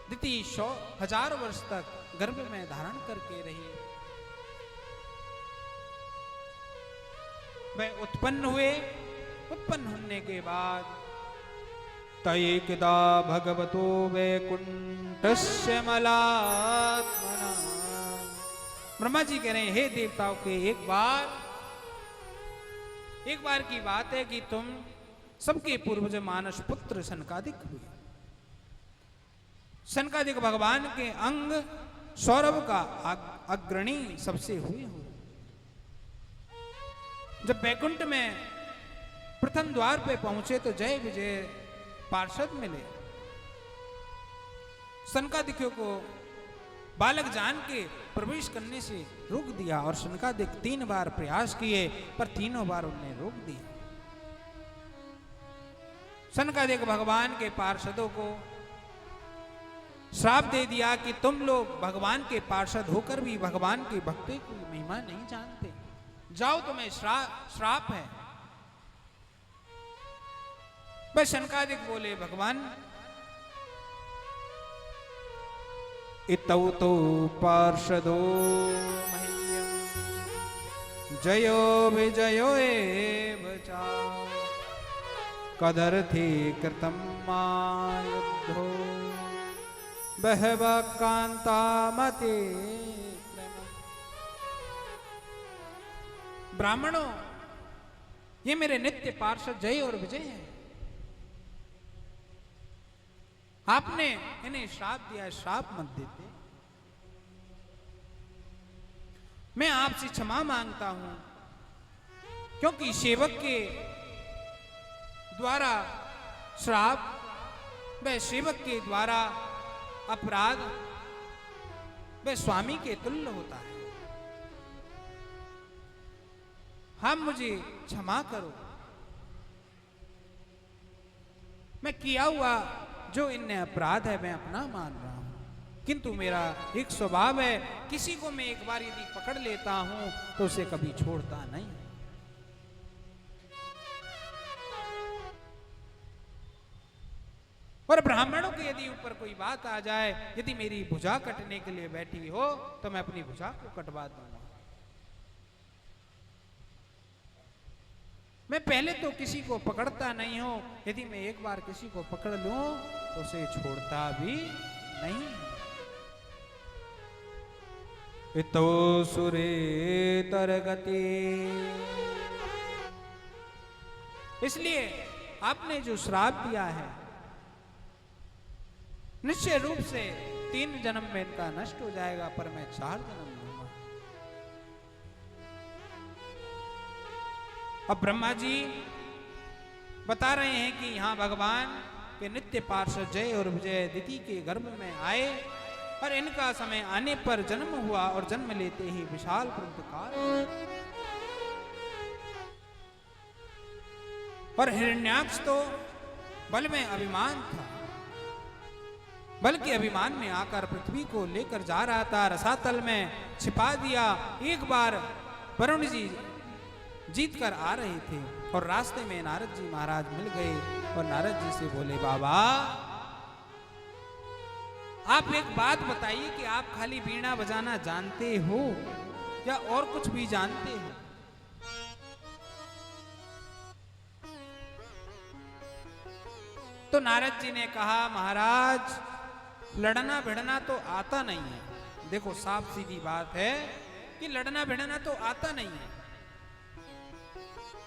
दिति 1000 वर्ष तक गर्भ में धारण करके रही। वह उत्पन्न हुए। उत्पन्न होने के बाद तयेकदा भगवतो वैकुंठस्य मलात्मना। ब्रह्मा जी कह रहे हैं, हे देवताओं के एक बार की बात है कि तुम सबके पूर्वज मानस पुत्र सनकादिक हुए। सनकादिक भगवान के अंग सौरभ का अग्रणी सबसे हुए हो। जब वैकुंठ में प्रथम द्वार पे पहुंचे तो जय विजय पार्षद मिले। सनकादिकों को बालक जान के प्रवेश करने से रोक दिया, और सनकादिक 3 बार प्रयास किए, पर तीनों बार उन्हें रोक दिया। सनकादिक भगवान के पार्षदों को श्राप दे दिया कि तुम लोग भगवान के पार्षद होकर भी भगवान की भक्ति की महिमा नहीं जानते, जाओ तुम्हें श्राप है। बस सनकादिक बोले, भगवान इतौ तो पार्षदो मह्यम जयो विजयो एव चाव कदर्थी कृतं मायुद्धो बहवः कांता मते। ब्राह्मणों, ये मेरे नित्य पार्षद जय और विजय हैं। आपने इन्हें श्राप दिया, श्राप मत देते। मैं आपसे क्षमा मांगता हूं, क्योंकि सेवक के द्वारा श्राप व सेवक के द्वारा अपराध वह स्वामी के तुल्य होता है। हम मुझे क्षमा करो। मैं किया हुआ जो इनने अपराध है मैं अपना मान रहा हूं, किंतु मेरा एक स्वभाव है, किसी को मैं एक बार यदि पकड़ लेता हूं तो उसे कभी छोड़ता नहीं। और ब्राह्मणों के यदि ऊपर कोई बात आ जाए, यदि मेरी भुजा कटने के लिए बैठी हो तो मैं अपनी भुजा को कटवा दूंगा। मैं पहले तो किसी को पकड़ता नहीं हूं, यदि मैं एक बार किसी को पकड़ लूं तो उसे छोड़ता भी नहीं। इतो सुरे तरगति, इसलिए आपने जो श्राप दिया है निश्चय रूप से 3 जन्म में इनका नष्ट हो जाएगा, पर मैं 4 जन्म लूंगा। अब ब्रह्मा जी बता रहे हैं कि यहां भगवान के नित्य पार्षद जय और विजय दिति के गर्भ में आए और इनका समय आने पर जन्म हुआ और जन्म लेते ही विशाल प्रंतकाल और हिरण्याक्ष तो बल में अभिमान था, बल्कि अभिमान में आकर पृथ्वी को लेकर जा रहा था, रसातल में छिपा दिया। एक बार वरुण जी जीत कर आ रहे थे और रास्ते में नारद जी महाराज मिल गए और नारद जी से बोले, बाबा आप एक बात बताइए कि आप खाली वीणा बजाना जानते हो या और कुछ भी जानते हो? तो नारद जी ने कहा, महाराज लड़ना भिड़ना तो आता नहीं है। देखो साफ सीधी बात है कि लड़ना भिड़ना तो आता नहीं है,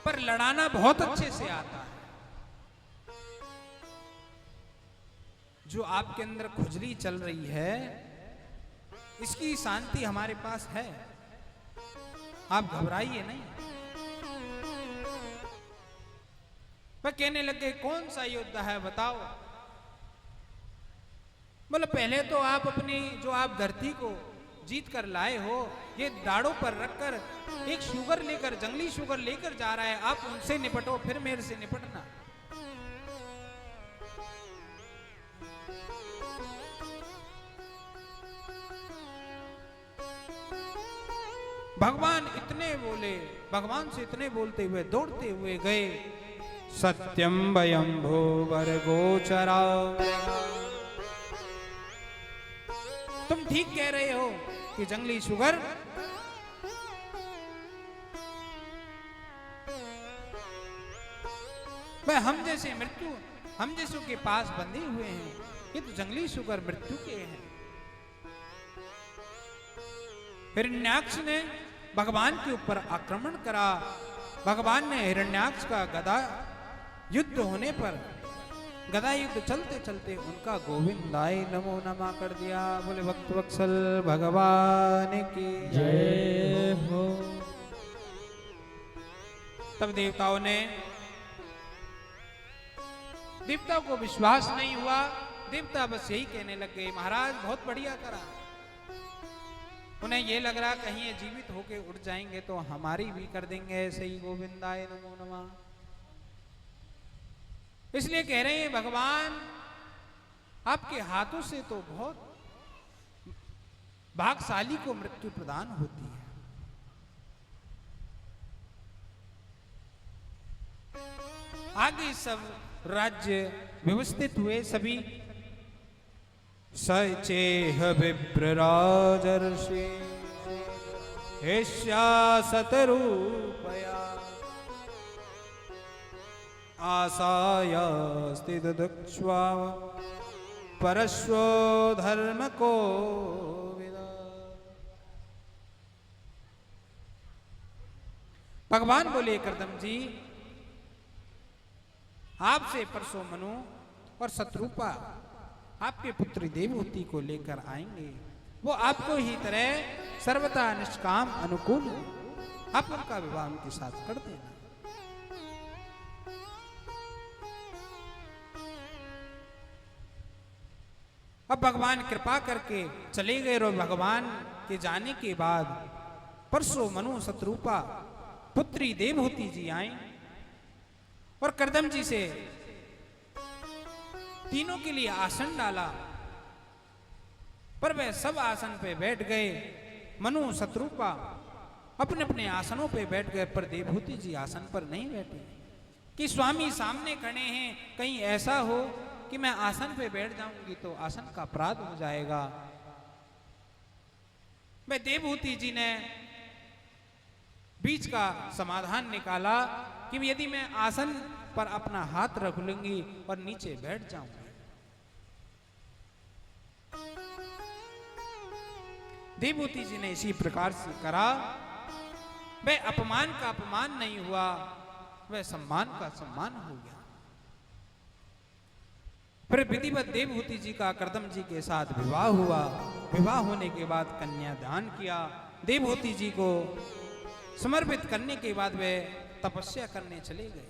पर लड़ाना बहुत अच्छे से आता है। जो आपके अंदर खुजली चल रही है इसकी शांति हमारे पास है, आप घबराइए नहीं। वह कहने लगे, कौन सा युद्ध है बताओ। बोले, पहले तो आप अपनी जो आप धरती को जीत कर लाए हो, ये दाड़ों पर रखकर एक शुगर लेकर, जंगली शुगर लेकर जा रहा है, आप उनसे निपटो, फिर मेरे से निपटना। भगवान इतने बोले, भगवान से इतने बोलते हुए दौड़ते हुए गए। सत्यम वयं भूवर गोचरा, तुम ठीक कह रहे हो कि जंगली शुगर वह हम जैसे मृत्यु, हम जैसों के पास बंधे हुए हैं। ये तो जंगली शुगर मृत्यु के हैं। हिरण्याक्ष ने भगवान के ऊपर आक्रमण करा। भगवान ने हिरण्याक्ष का गदा युद्ध होने पर, गदा युद्ध चलते चलते उनका गोविंदाय नमो नमः कर दिया। बोले भक्त वत्सल भगवान की जय हो। तब देवताओं को विश्वास नहीं हुआ। देवता बस यही कहने लग गए, महाराज बहुत बढ़िया करा। उन्हें यह लग रहा कहीं ये जीवित होके उड़ जाएंगे तो हमारी भी कर देंगे ऐसे ही गोविंदाय नमो नमः। इसलिए कह रहे हैं, भगवान आपके हाथों से तो बहुत भाग्यशाली को मृत्यु प्रदान होती है। आगे सब राज्य व्यवस्थित हुए। सभी सचेह विप्र राजर्षि हेष्या सतरूपया आसाया स्थित दक्ष्वा परश्वो धर्म को विदा। भगवान बोले कर्दम जी, आपसे परसों मनु और शत्रुपा आपके पुत्री देवहूति को लेकर आएंगे। वो आपको ही तरह सर्वथा निष्काम अनुकूल, आप उनका विवाह उनके साथ कर देना। अब भगवान कृपा करके चले गए और भगवान के जाने के बाद परसों मनु शत्रुपा पुत्री देवहूति जी आई और कर्दम जी से तीनों के लिए आसन डाला, पर वह सब आसन पे बैठ गए। मनु शत्रुपा अपने अपने आसनों पे बैठ गए, पर देवहूति जी आसन पर नहीं बैठे कि स्वामी सामने खड़े हैं, कहीं ऐसा हो कि मैं आसन पे बैठ जाऊंगी तो आसन का अपराध हो जाएगा। मैं देवहूति जी ने बीच का समाधान निकाला कि यदि मैं आसन पर अपना हाथ रख लूंगी और नीचे बैठ जाऊंगी, देवहूति जी ने इसी प्रकार से करा। वह अपमान का अपमान नहीं हुआ, वह सम्मान का सम्मान हो गया। फिर विधिवत देवहूति जी का कर्दम जी के साथ विवाह हुआ। विवाह होने के बाद कन्यादान किया। देवहूति जी को समर्पित करने के बाद वे तपस्या करने चले गए।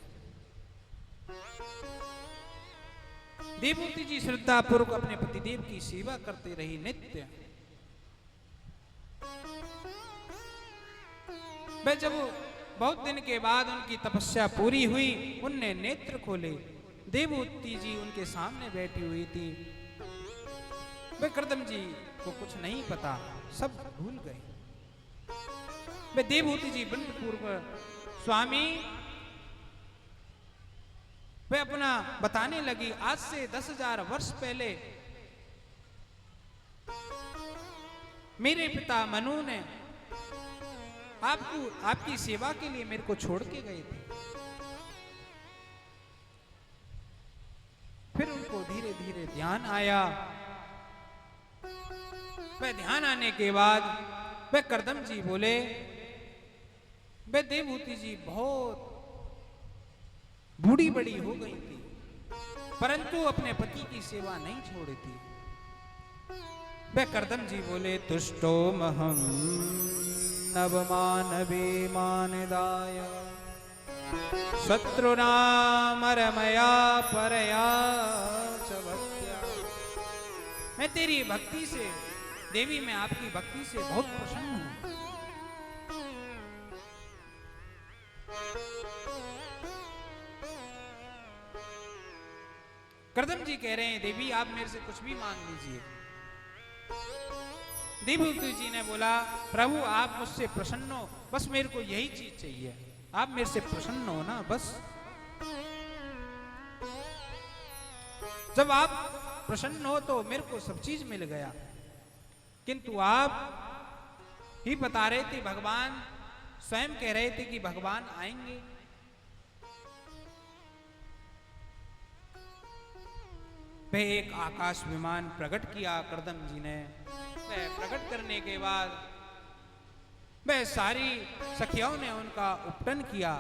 देवहूति जी श्रद्धा पूर्वक अपने पतिदेव की सेवा करते रही नित्य। वे जब बहुत दिन के बाद उनकी तपस्या पूरी हुई, उनने नेत्र खोले। देवहूति जी उनके सामने बैठी हुई थी। वे कर्दम जी को कुछ नहीं पता, सब भूल गए। वे देवहूति जी विनम्रपूर्वक स्वामी, वे अपना बताने लगी, आज से 10,000 वर्ष पहले मेरे पिता मनु ने आपकी सेवा के लिए मेरे को छोड़ के गए थे। फिर उनको धीरे धीरे ध्यान आया। वह ध्यान आने के बाद वह कर्दम जी बोले, वह देवहूति जी बहुत बूढ़ी बड़ी हो गई थी, परंतु अपने पति की सेवा नहीं छोड़ी थी। वह कर्दम जी बोले, तुष्टो महम नवमानवे मानदाय शत्रुनामरमया परया च भक्त्या। मैं तेरी भक्ति से, देवी मैं आपकी भक्ति से बहुत प्रसन्न हूं। कर्दम जी कह रहे हैं, देवी आप मेरे से कुछ भी मांग लीजिए। देवहूति जी ने बोला, प्रभु आप मुझसे प्रसन्न हो, बस मेरे को यही चीज चाहिए, आप मेरे से प्रसन्न हो ना बस। जब आप प्रसन्न हो तो मेरे को सब चीज मिल गया। किंतु आप ही बता रहे थे, भगवान स्वयं कह रहे थे कि भगवान आएंगे। वह एक आकाश विमान प्रकट किया कर्दम जी ने। वह प्रकट करने के बाद वह सारी सखियाओं ने उनका उपटन किया।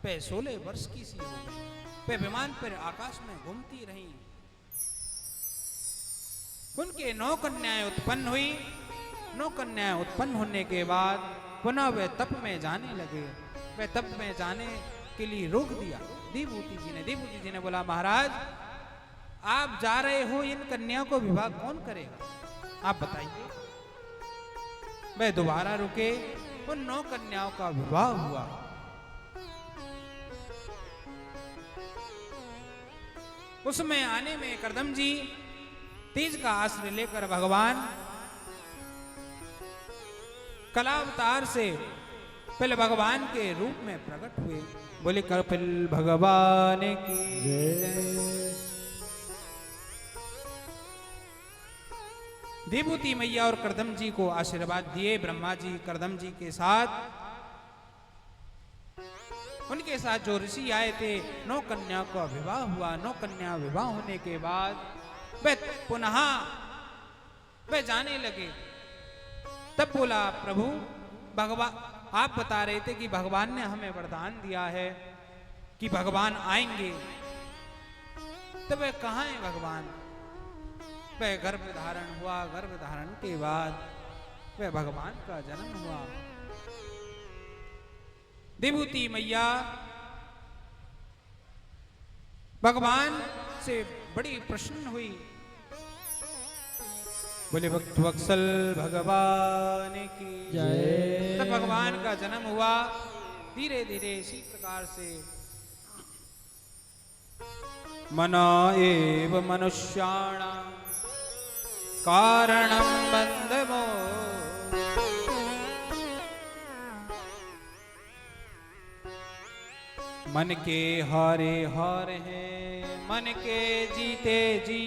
वह 16 वर्ष की सी हो गई। वह विमान पर आकाश में घूमती रही। उनके 9 कन्याएं उत्पन्न हुई। 9 कन्याएं उत्पन्न होने के बाद पुनः वे तप में जाने लगे। वे तप में जाने के लिए रोक दिया देवहूति जी ने। देवहूति जी ने बोला, महाराज आप जा रहे हो, इन कन्याओं को विवाह कौन करेगा, आप बताइए। वे दोबारा रुके। उन 9 कन्याओं का विवाह हुआ। उसमें आने में कर्दम जी तेज का आश्रय लेकर भगवान कलावतार से पहले भगवान के रूप में प्रकट हुए। बोले कपिल भगवान की जय। देवूती मैया और करदम जी को आशीर्वाद दिए। ब्रह्मा जी करदम जी के साथ, उनके साथ जो ऋषि आए थे, 9 कन्या का विवाह हुआ। 9 कन्या विवाह होने के बाद वे पुनः वे जाने लगे। तब बोला, प्रभु भगवान आप बता रहे थे कि भगवान ने हमें वरदान दिया है कि भगवान आएंगे, तब वे कहाँ हैं भगवान? वह गर्भ धारण हुआ। गर्भ धारण के बाद वह भगवान का जन्म हुआ। देवूती मैया भगवान से बड़ी प्रसन्न हुई। बोले भक्त वत्सल भगवान की जय। तब भगवान का जन्म हुआ। धीरे धीरे इसी प्रकार से मना एव मनुष्याणां कारणं बंधमो, मन के हारे हार हैं, मन के जीते जी,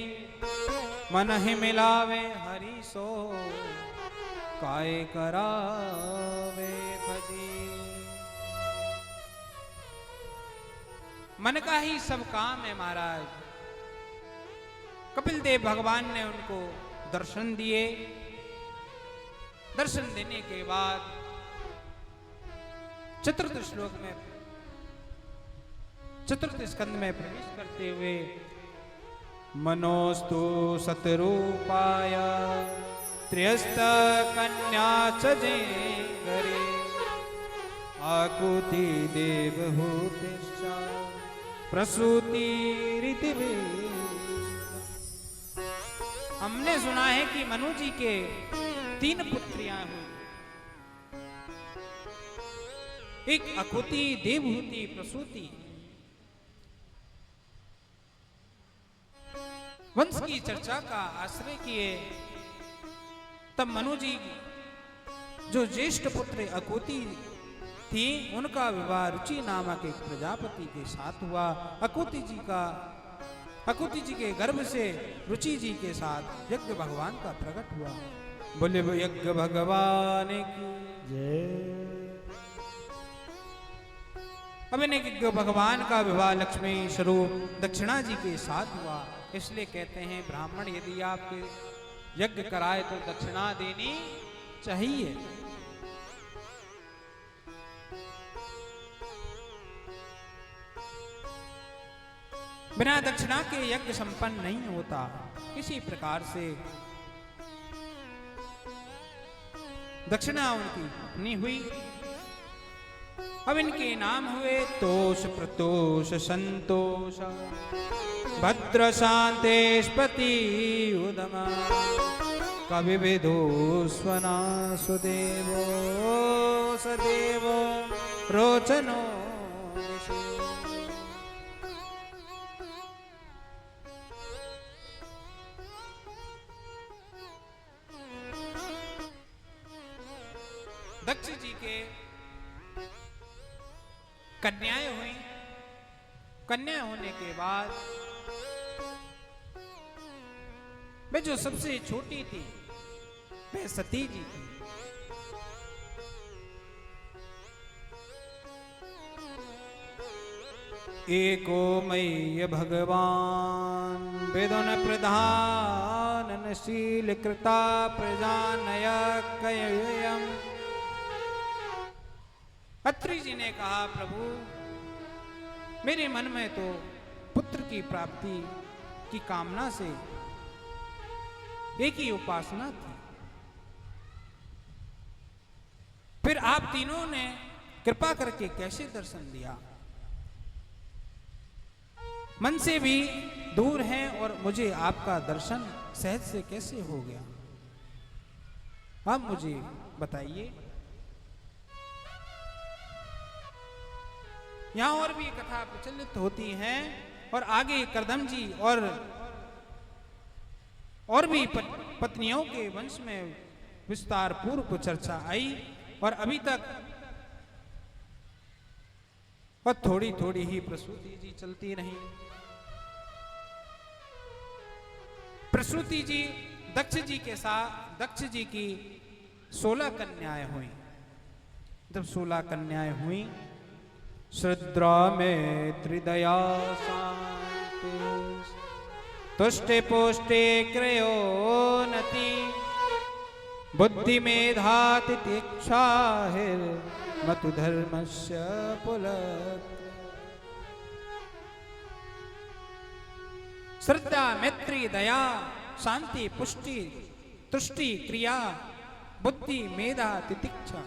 मन ही मिलावे हरि सो, काय करावे भजी। मन का ही सब काम है महाराज। कपिल देव भगवान ने उनको दर्शन दिए। दर्शन देने के बाद चतुर्थ श्लोक में, चतुर्थ स्कंद में प्रवेश करते हुए, मनोस्तु सतरूपाय त्र्यस्त कन्या चजेंगरे आकुति देवहूतिश्च प्रसूति रीतिवे। हमने सुना है कि मनु जी के 3 पुत्रियां हुई, एक आकुति, देवहूति, प्रसूति। वंश की चर्चा का आश्रय किए। तब मनु जी जो ज्येष्ठ पुत्र अकुति थी, उनका विवाह रुचि नामक एक प्रजापति के साथ हुआ। अकुति जी के गर्भ से रुचि जी के साथ यज्ञ भगवान का प्रकट हुआ। बोले वो यज्ञ भगवान की जय। अब इन्हें यज्ञ भगवान का विवाह लक्ष्मी स्वरूप दक्षिणा जी के साथ हुआ। इसलिए कहते हैं ब्राह्मण यदि आपके यज्ञ कराए तो दक्षिणा देनी चाहिए। बिना दक्षिणा के यज्ञ संपन्न नहीं होता। इसी प्रकार से दक्षिणा उनकी अपनी हुई। अब इनके नाम हुए तोष, प्रतोष, संतोष, भद्र, शांतेष्पति, उदमा, कविविदो स्वना सुदेवो सदेवो रोचनो। दक्ष जी के कन्याएं हुई। कन्या होने के बाद वे जो सबसे छोटी थी वह सती जी थी। एको मय्य भगवान वेदन प्रधान शील कृता प्रजानय कययम। अत्रि जी ने कहा, प्रभु मेरे मन में तो पुत्र की प्राप्ति की कामना से एक ही उपासना थी, फिर आप तीनों ने कृपा करके कैसे दर्शन दिया? मन से भी दूर हैं और मुझे आपका दर्शन सहज से कैसे हो गया? आप मुझे बताइए। यहां और भी कथा प्रचलित होती हैं और आगे करदम जी और भी पत्नियों के वंश में विस्तार पूर्व चर्चा आई और अभी तक और थोड़ी थोड़ी ही प्रसूति जी चलती रही। प्रसूति जी दक्ष जी की 16 कन्याएं हुई। जब 16 कन्याएं हुई, श्रद्धा में त्रिदया शांति तुष्टे पुष्टे क्रयोनति बुद्धि मेधा तितिक्षा मतु धर्मस्य पुलक। श्रद्धा, मैत्री, दया, शांति, पुष्टि, तुष्टि, क्रिया, बुद्धि, मेधा, तितिक्षा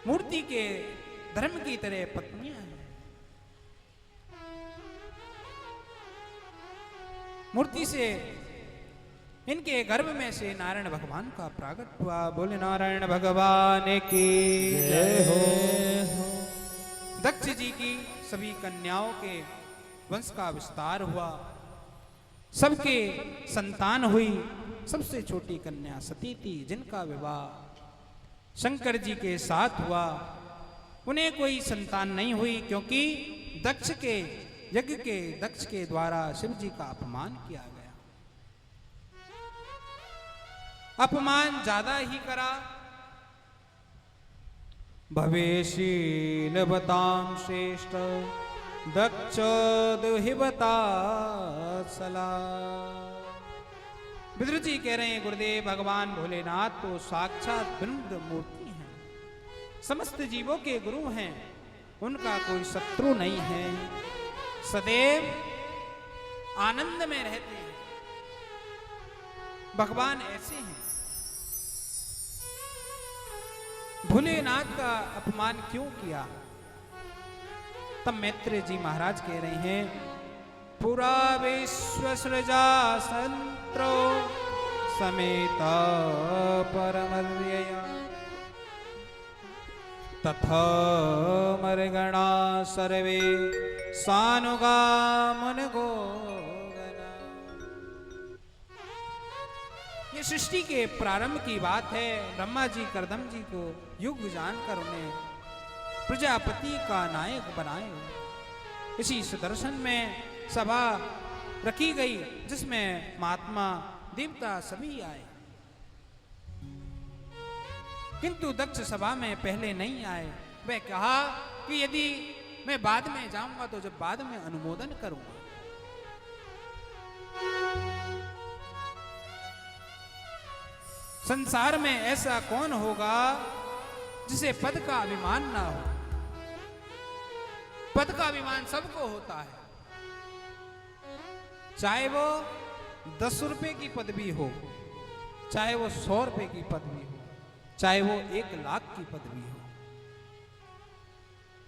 मूर्ति के धर्म की तरह पत्नियां हैं। मूर्ति से इनके गर्भ में से नारायण भगवान का प्रागट हुआ। बोले नारायण भगवान की जय हो। दक्ष जी की सभी कन्याओं के वंश का विस्तार हुआ, सबके संतान हुई। सबसे छोटी कन्या सती थी, जिनका विवाह शंकर जी के साथ हुआ। उन्हें कोई संतान नहीं हुई, क्योंकि दक्ष के यज्ञ के दक्ष के द्वारा शिव जी का अपमान किया गया। अपमान ज्यादा ही करा। भवेशील बताम श्रेष्ठ दक्ष दुहिबता सला। विदुर जी कह रहे हैं, गुरुदेव भगवान भोलेनाथ तो साक्षात ब्रह्म मूर्ति हैं, समस्त जीवों के गुरु हैं, उनका कोई शत्रु नहीं है, सदैव आनंद में रहते हैं। भगवान ऐसे हैं। भोलेनाथ का अपमान क्यों किया? तब मैत्रेय जी महाराज कह रहे हैं, पुरा विश्व सृजा संत्रो समेता परमर्यया तथा मर्गणा सर्वे सानुगा मुनगो। ये सृष्टि के प्रारंभ की बात है। ब्रह्मा जी करदम जी को युग जानकर उन्हें प्रजापति का नायक बनाए। इसी सुदर्शन में सभा रखी गई, जिसमें महात्मा देवता सभी आए, किंतु दक्ष सभा में पहले नहीं आए। वह कहा कि यदि मैं बाद में जाऊंगा तो जब बाद में अनुमोदन करूंगा। संसार में ऐसा कौन होगा जिसे पद का अभिमान ना हो? पद का अभिमान सबको होता है, चाहे वो 10 रुपए की पदवी हो, चाहे वो 100 रुपए की पदवी हो, चाहे वो 1 लाख की पदवी हो,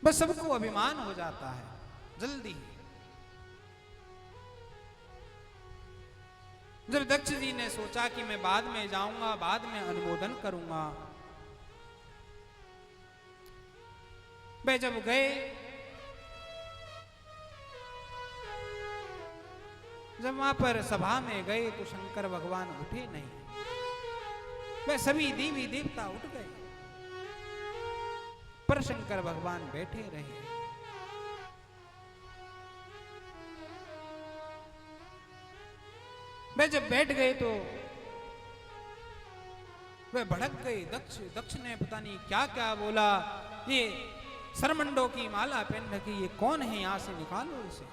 बस सबको अभिमान हो जाता है जल्दी। जब दक्ष जी ने सोचा कि मैं बाद में जाऊंगा, बाद में अनुमोदन करूंगा, वे जब गए, जब वहां पर सभा में गए तो शंकर भगवान उठे नहीं। वे सभी देवी देवता उठ गए, पर शंकर भगवान बैठे रहे। वे जब बैठ गए तो वे भड़क गए। दक्ष ने पता नहीं क्या क्या बोला। ये सरमंडों की माला पहन रखी, ये कौन है? यहां से निकालो इसे।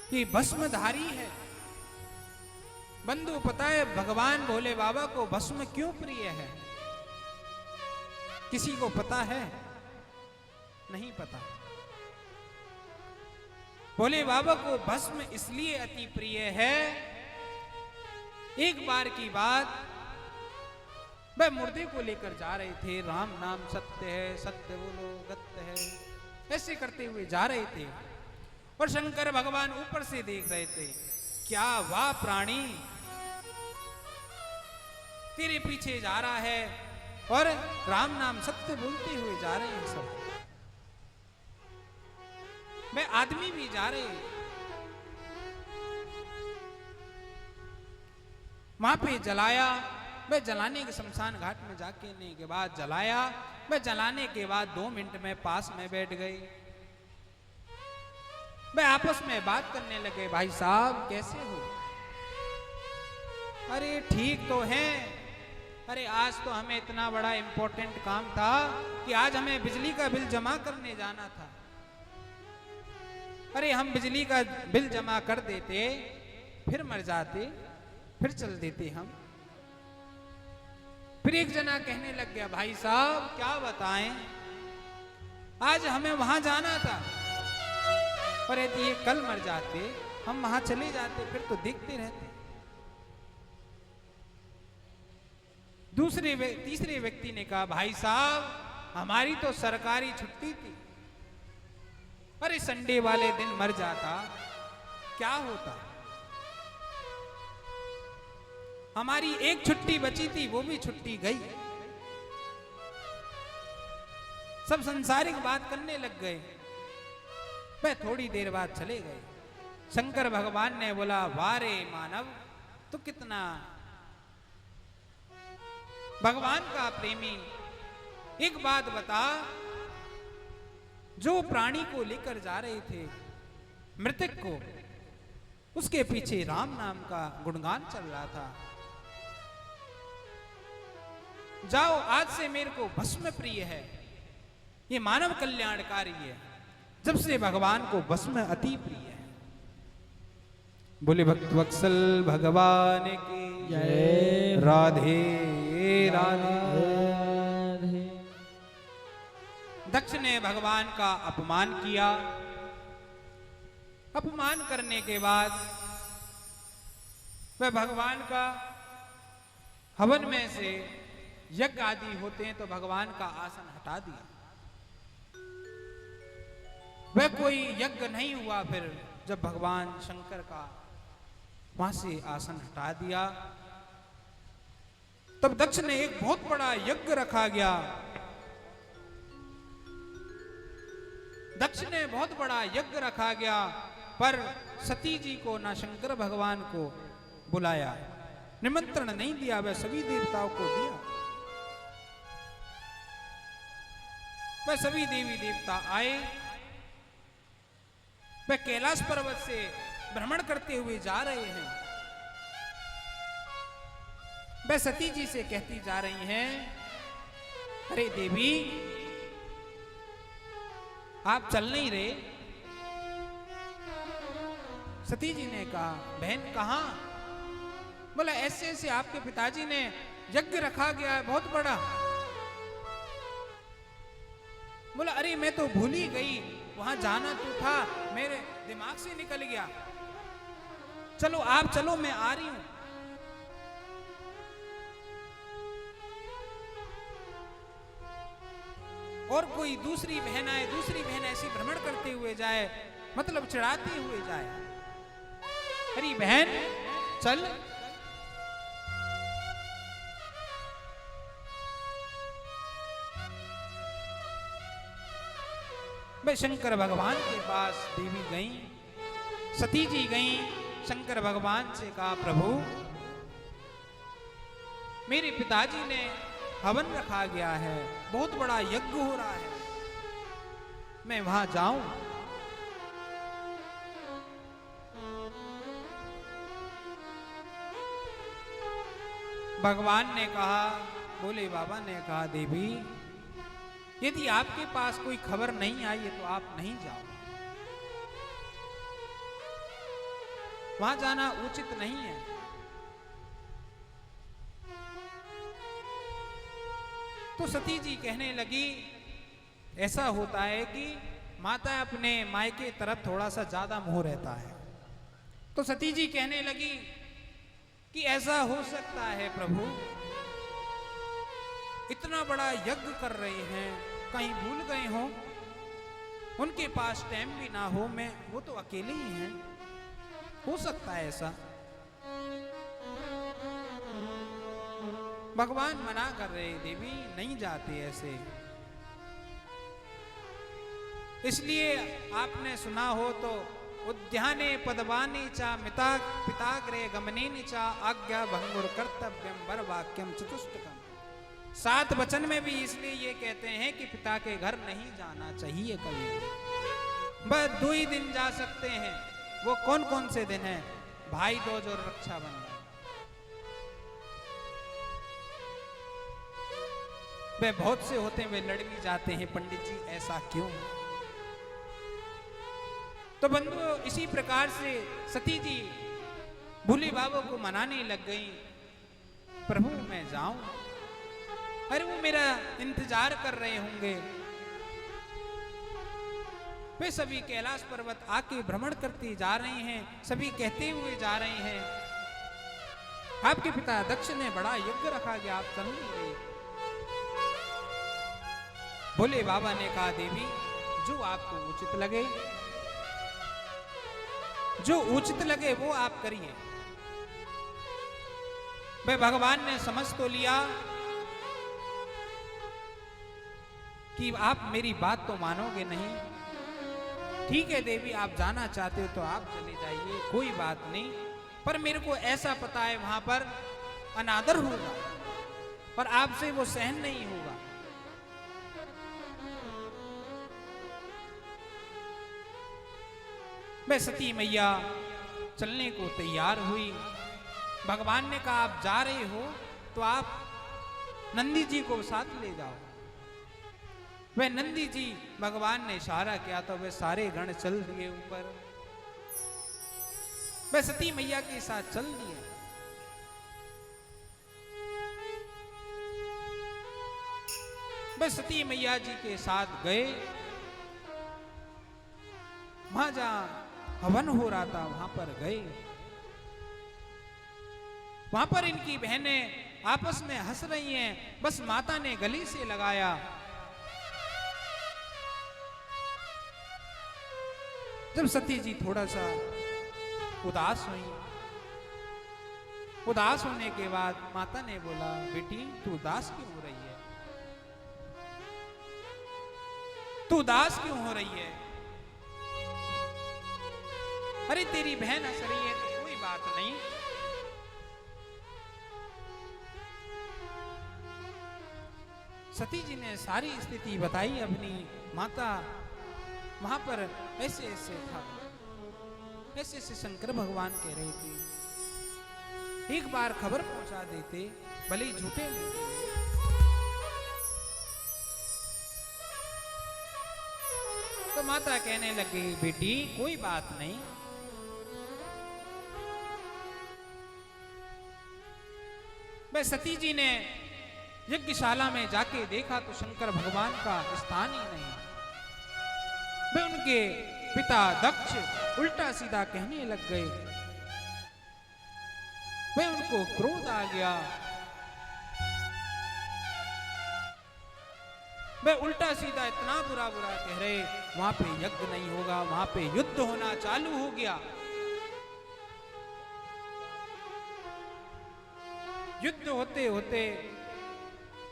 ये भस्मधारी है। बंधु, पता है भगवान भोले बाबा को भस्म क्यों प्रिय है? किसी को पता है? नहीं पता। भोले बाबा को भस्म इसलिए अति प्रिय है, एक बार की बात, वह मुर्दे को लेकर जा रहे थे। राम नाम सत्य है, सत्य बोलो गत्य है, ऐसे करते हुए जा रहे थे और शंकर भगवान ऊपर से देख रहे थे। क्या वाह प्राणी, तेरे पीछे जा रहा है और राम नाम सत्य बोलते हुए जा रहे हैं सब। वे आदमी भी जा रहे हैं। वहां पे जलाया। वह जलाने के शमशान घाट में जाके के बाद जलाया। वह जलाने के बाद 2 मिनट में पास में बैठ गए। वे आपस में बात करने लगे, भाई साहब कैसे हो? अरे ठीक तो है। अरे आज तो हमें इतना बड़ा इंपॉर्टेंट काम था कि आज हमें बिजली का बिल जमा करने जाना था। अरे हम बिजली का बिल जमा कर देते, फिर मर जाते, फिर चल देते हम। फिर एक जना कहने लग गया, भाई साहब क्या बताएं, आज हमें वहां जाना था, पर यदि ये कल मर जाते, हम वहां चले जाते, फिर तो देखते रहते। तीसरे व्यक्ति ने कहा, भाई साहब हमारी तो सरकारी छुट्टी थी, अरे संडे वाले दिन मर जाता क्या होता? हमारी एक छुट्टी बची थी, वो भी छुट्टी गई। सब संसारिक बात करने लग गए। वह थोड़ी देर बाद चले गए। शंकर भगवान ने बोला, वारे मानव तो कितना भगवान का प्रेमी, एक बात बता, जो प्राणी को लेकर जा रहे थे, मृतक को, उसके पीछे राम नाम का गुणगान चल रहा था। जाओ, आज से मेरे को भस्म प्रिय है, ये मानव कल्याणकारी है, जब से भगवान को भस्म अति प्रिय है। बोले भक्त वत्सल भगवान की जय। राधे राधे। दक्ष ने भगवान का अपमान किया। अपमान करने के बाद वह भगवान का हवन में से यज्ञ आदि होते हैं तो भगवान का आसन हटा दिया। वह कोई यज्ञ नहीं हुआ। फिर जब भगवान शंकर का वहां से आसन हटा दिया, तब दक्ष ने एक बहुत बड़ा यज्ञ रखा गया। दक्ष ने बहुत बड़ा यज्ञ रखा गया, पर सती जी को ना शंकर भगवान को बुलाया, निमंत्रण नहीं दिया। वह सभी देवताओं को दिया। वह सभी देवी देवता आए। वह कैलाश पर्वत से भ्रमण करते हुए जा रहे हैं। वह सती जी से कहती जा रही हैं, अरे देवी आप चल नहीं रहे? सती जी ने कहा, बहन कहां? बोला, ऐसे ऐसे आपके पिताजी ने यज्ञ रखा गया है बहुत बड़ा। बोला, अरे मैं तो भूल ही गई, वहां जाना तो था, मेरे दिमाग से निकल गया। चलो आप चलो, मैं आ रही हूं। और कोई दूसरी बहन आए, दूसरी बहन ऐसी भ्रमण करते हुए जाए, मतलब चढ़ाते हुए जाए। अरे बहन चल। भाई शंकर भगवान के पास देवी गई, सती जी गई। शंकर भगवान से कहा, प्रभु मेरे पिताजी ने हवन रखा गया है, बहुत बड़ा यज्ञ हो रहा है, मैं वहां जाऊं? भगवान ने कहा, बोले बाबा ने कहा, देवी यदि आपके पास कोई खबर नहीं आई है तो आप नहीं जाओ, वहां जाना उचित नहीं है। तो सती जी कहने लगी, ऐसा होता है कि माता अपने मायके तरफ थोड़ा सा ज्यादा मोह रहता है। तो सती जी कहने लगी कि ऐसा हो सकता है प्रभु, इतना बड़ा यज्ञ कर रहे हैं, कहीं भूल गए हो, उनके पास टाइम भी ना हो, मैं वो तो अकेले ही हैं, हो सकता है ऐसा। भगवान मना कर रहे, देवी नहीं जाते ऐसे। इसलिए आपने सुना हो तो, उद्याने पदवानी चा मिता पिताग्रे गमनेनि चा आज्ञा भंगुर कर्तव्यम वर वाक्यम चतुष्टकम। 7 वचन में भी इसलिए ये कहते हैं कि पिता के घर नहीं जाना चाहिए कभी। बस 2 ही दिन जा सकते हैं। वो कौन कौन से दिन हैं? भाई दूज और रक्षाबंधन। वे बहुत से होते हैं, वे लड़ भी जाते हैं। पंडित जी ऐसा क्यों? तो बंधु इसी प्रकार से सती जी भोले बाबा को मनाने लग गई, प्रभु मैं जाऊं, अरे वो मेरा इंतजार कर रहे होंगे। वे सभी कैलाश पर्वत आके भ्रमण करते जा रहे हैं, सभी कहते हुए जा रहे हैं, आपके पिता दक्ष ने बड़ा यज्ञ रखा गया, आप चल नहीं गए। भोले बाबा ने कहा, देवी जो आपको उचित लगे, जो उचित लगे वो आप करिए। वे भगवान ने समझ तो लिया कि आप मेरी बात तो मानोगे नहीं। ठीक है देवी, आप जाना चाहते हो तो आप चले जाइए, कोई बात नहीं, पर मेरे को ऐसा पता है वहां पर अनादर होगा और आपसे वो सहन नहीं होगा। मैं सती मैया चलने को तैयार हुई। भगवान ने कहा, आप जा रहे हो तो आप नंदी जी को साथ ले जाओ। वह नंदी जी, भगवान ने इशारा किया तो वे सारे गण चल दिए ऊपर। वह सती मैया के साथ चल दिए। वह सती मैया जी के साथ गए। वहां जहां हवन हो रहा था वहां पर गए। वहां पर इनकी बहनें आपस में हंस रही हैं। बस माता ने गली से लगाया, जब सती जी थोड़ा सा उदास हुई, उदास होने के बाद माता ने बोला, बेटी तू उदास क्यों हो रही है? तू उदास क्यों हो रही है? अरे तेरी बहन हंस रही है तो कोई बात नहीं। सती जी ने सारी स्थिति बताई अपनी। माता वहां पर ऐसे ऐसे था, ऐसे ऐसे शंकर भगवान कह रहे थे, एक बार खबर पहुंचा देते, भले ही झूठे मूठे। तो माता कहने लगी, बेटी कोई बात नहीं, वह सती जी ने यज्ञशाला में जाके देखा तो शंकर भगवान का स्थान ही नहीं। वे उनके पिता दक्ष उल्टा सीधा कहने लग गए। वे उनको क्रोध आ गया। वे उल्टा सीधा इतना बुरा बुरा कह रहे, वहां पे यज्ञ नहीं होगा, वहां पे युद्ध होना चालू हो गया। युद्ध होते होते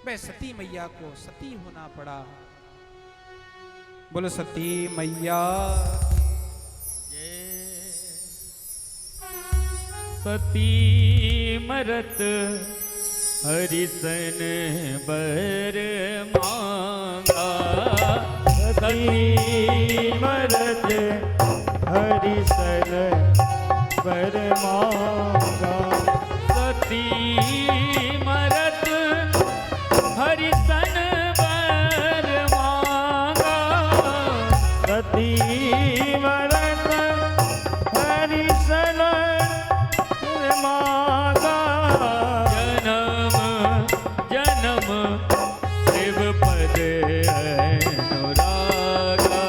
वह सती मैया को सती होना पड़ा। बोलो सती मैया। सती मरत हरिसन बर मांगा, सती मरत हरिसन बर मांगा, सती मरत हरिसन बर मांगा, सती मरत हरिसन मांगा, जन्म जन्म शिव पद अनुरागा,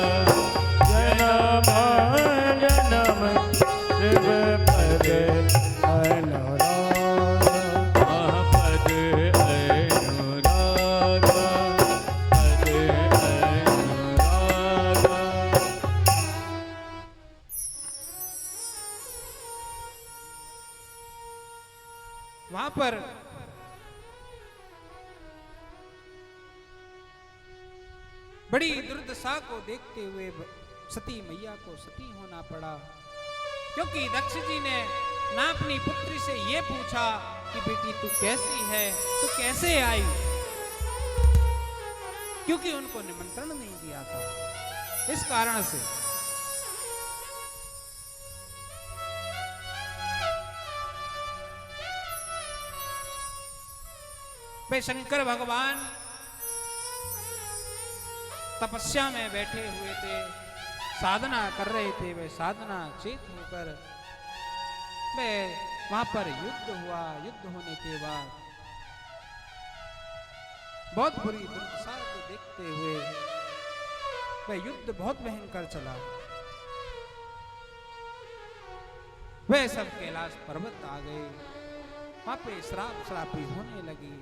जन्म जन्म शिव पद अनुरागा, पद अनुरागा, पद अनुरागा। वहां पर बड़ी दुर्दशा को देखते हुए सती मैया को सती होना पड़ा, क्योंकि दक्ष जी ने ना अपनी पुत्री से यह पूछा कि बेटी तू कैसी है, तू कैसे आई, क्योंकि उनको निमंत्रण नहीं दिया था। इस कारण से वे शंकर भगवान तपस्या में बैठे हुए थे, साधना कर रहे थे। वे साधना चेत होकर वे वहां पर युद्ध हुआ। युद्ध होने के बाद बहुत बुरी दुर्दशा को देखते हुए वह युद्ध बहुत भयंकर चला। वे सब कैलाश पर्वत आ गए। वहां पे श्राप श्रापी होने लगी।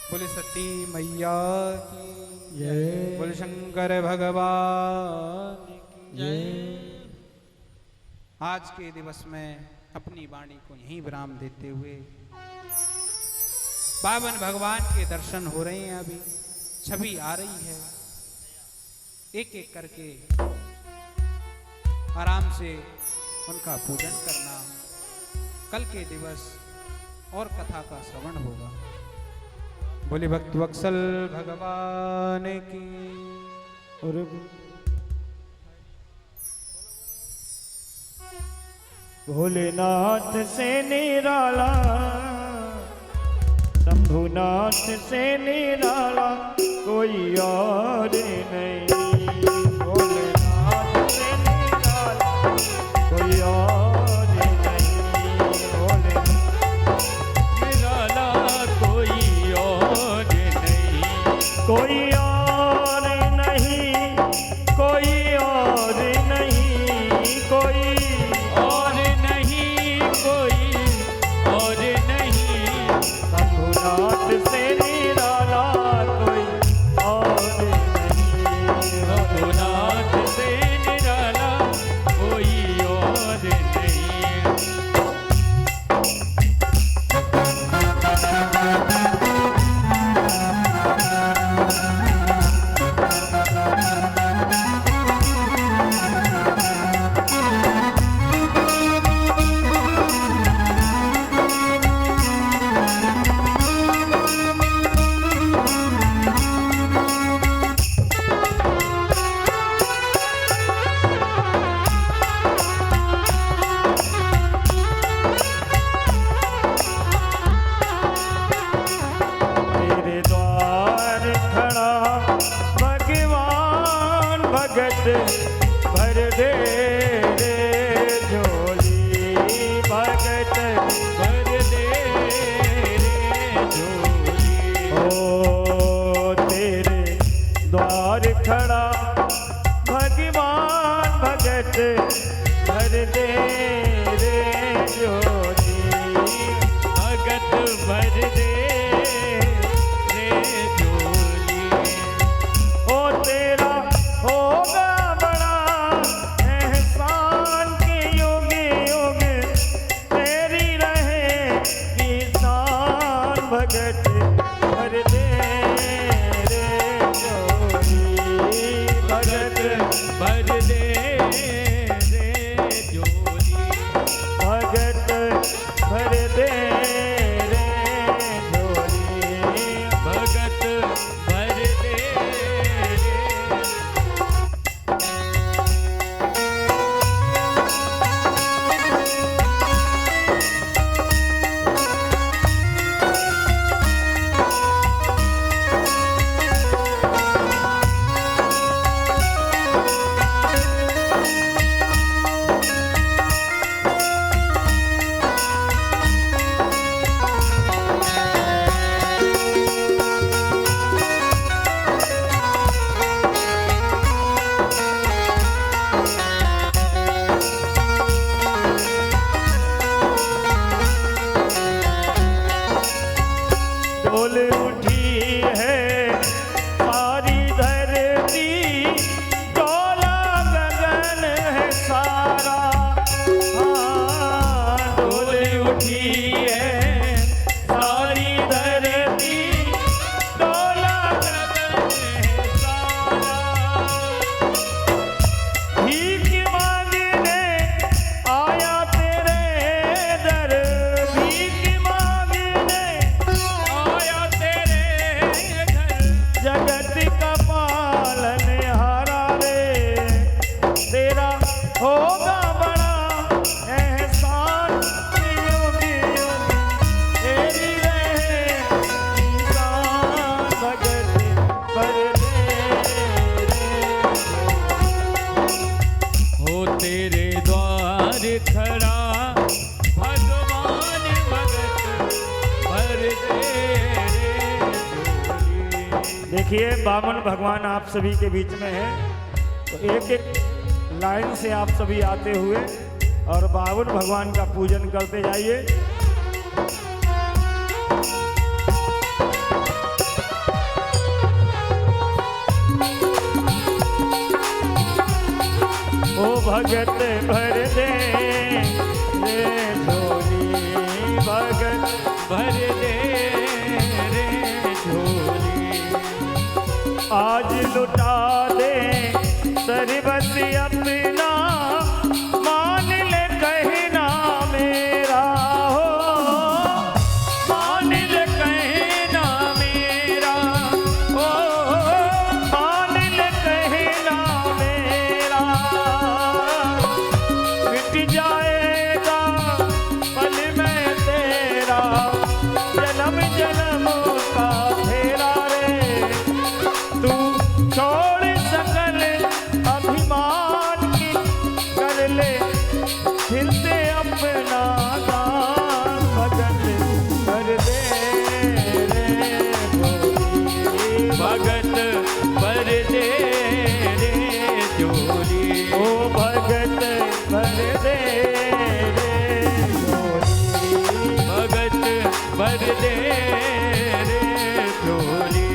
बोले सती मैया की जय, बोले शंकर भगवान की जय। आज के दिवस में अपनी वाणी को यहीं विराम देते हुए पावन भगवान के दर्शन हो रहे हैं। अभी छवि आ रही है, एक एक करके आराम से उनका पूजन करना। कल के दिवस और कथा का श्रवण होगा। बोले भक्त वत्सल भगवान की। और भोलेनाथ से निराला, शंभुनाथ से निराला कोई और नहीं। भोलेनाथ से निराला कोई और नहीं। भोलेनाथ निराला कोई और नहीं। कोई और नहीं, कोई और नहीं, कोई और नहीं, कोई और नहीं। शंभुनाथ से निराला कोई और नहीं। शंभुनाथ से निराला कोई और नहीं। तेरे द्वार खड़ा भगवान भगत भर दे रे झोली। भगत भर दे रे झोली। ओ तेरे द्वार खड़ा भगवान भगत भर दे रे झोली। भगत भर दे रे झोली। ओ तेरा होगा बड़ा एहसान कि युग युग तेरी रहे किसान। भगत भर दे रे झोली। भगत भर दे रे झोली। भगत भर दे रे झोली। भगत भर दे रे। डोल उठी है सारी धरती, डोला गगन है सारा। हाँ, डोल उठी है सारी धरती, डोला गगन है सारा। भीख मांगने आया तेरे दर। भीख मांगने आया तेरे दर। देखिए बामन भगवान आप सभी के बीच में है, तो एक एक लाइन से आप सभी आते हुए और बावन भगवान का पूजन करते जाइए। ओ भगत भर दे रे झोली, भगत भर दे रे झोली, आज लुटा दे सर्वस अपना, मान ले कहना मेरा हो, मान ले कहना मेरा हो, मान ले कहना मेरा, मिट जाएगा पल में तेरा, जन्म जन्म का फेरा रे, तू छोड़ सकल अभिमान की, कर ले फिर से अपना दान, भगत कर दे रे झोली, भगत भर दे रे झोली, ओ भगत भर दे रे झोली, भगत भर दे रे झोली।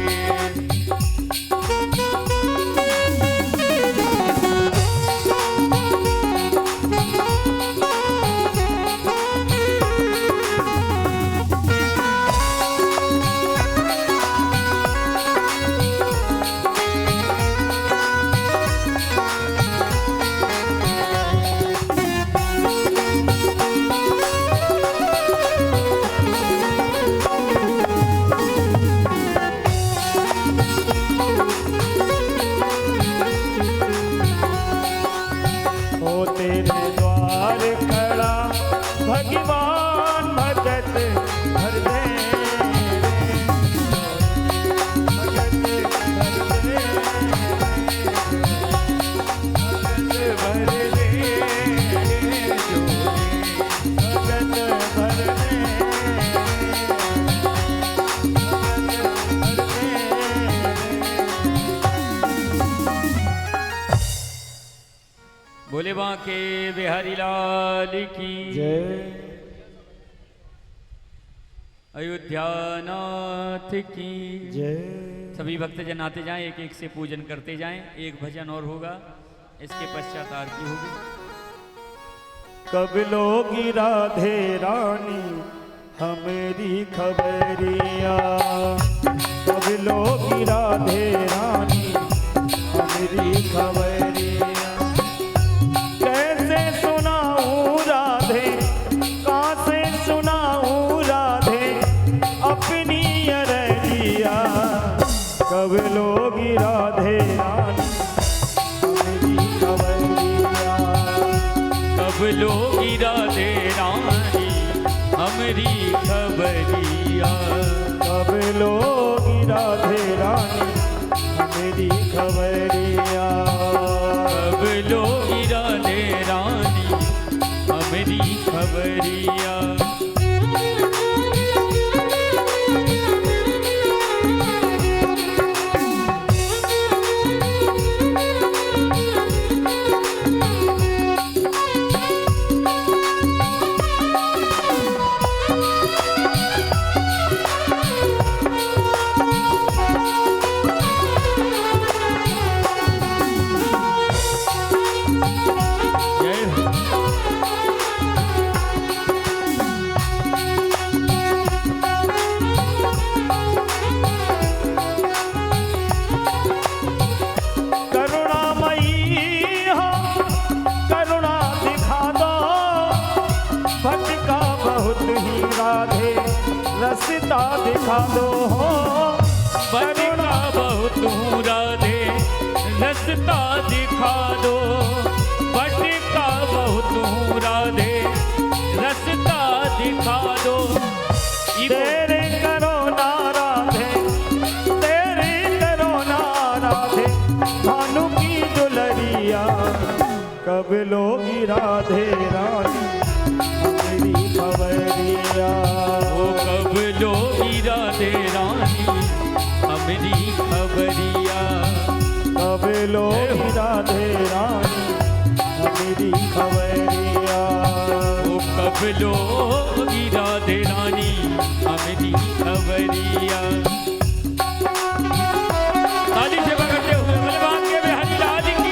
ओ तेरे द्वार खड़ा भगवान, भगत भर दे रे, भगत भर दे, भगत भर दे रे झोली, भगत भर दे, भगत भर दे। बोले बांके बिहारी लाल की जय, अयोध्यानाथ की जय। सभी भक्तजन आते जाएं, एक एक से पूजन करते जाएं। एक भजन और होगा, इसके पश्चात आरती होगी। कब लोगी राधे रानी हमेरी खबरिया, कब लोगी राधे रानी हमेरी खबरिया, कैसे सुनाऊं राधे, कहाँ से सुनाऊं राधे अपनी अरजिया, कब लोगी राधे रानी हमेरी खबरिया, कब लोगी राधे रानी हमारी खबरिया, कब लोगी राधे रानी हमारी खबरिया, कब लोगी राधे रानी हमारी खबरिया। रस्ता दिखा दो हो, बड़का बहुत हूँ राधे, रस्ता दिखा दो, बड़का बहुत हूँ राधे, रस्ता दिखा दो। तेरे करो ना राधे, तेरे करो ना राधे, भानु की दुलरिया, कब लोगी राधे रानी हमारी खबरिया, ओ कब लोगी राधे रानी हमारी खबर कब लोगी राधे रानी मेरी खबरिया। ओ कब लोगी राधे रानी मेरी खबरिया। ताली से पकड़ते हुए बलवान के बिहारी लाल की।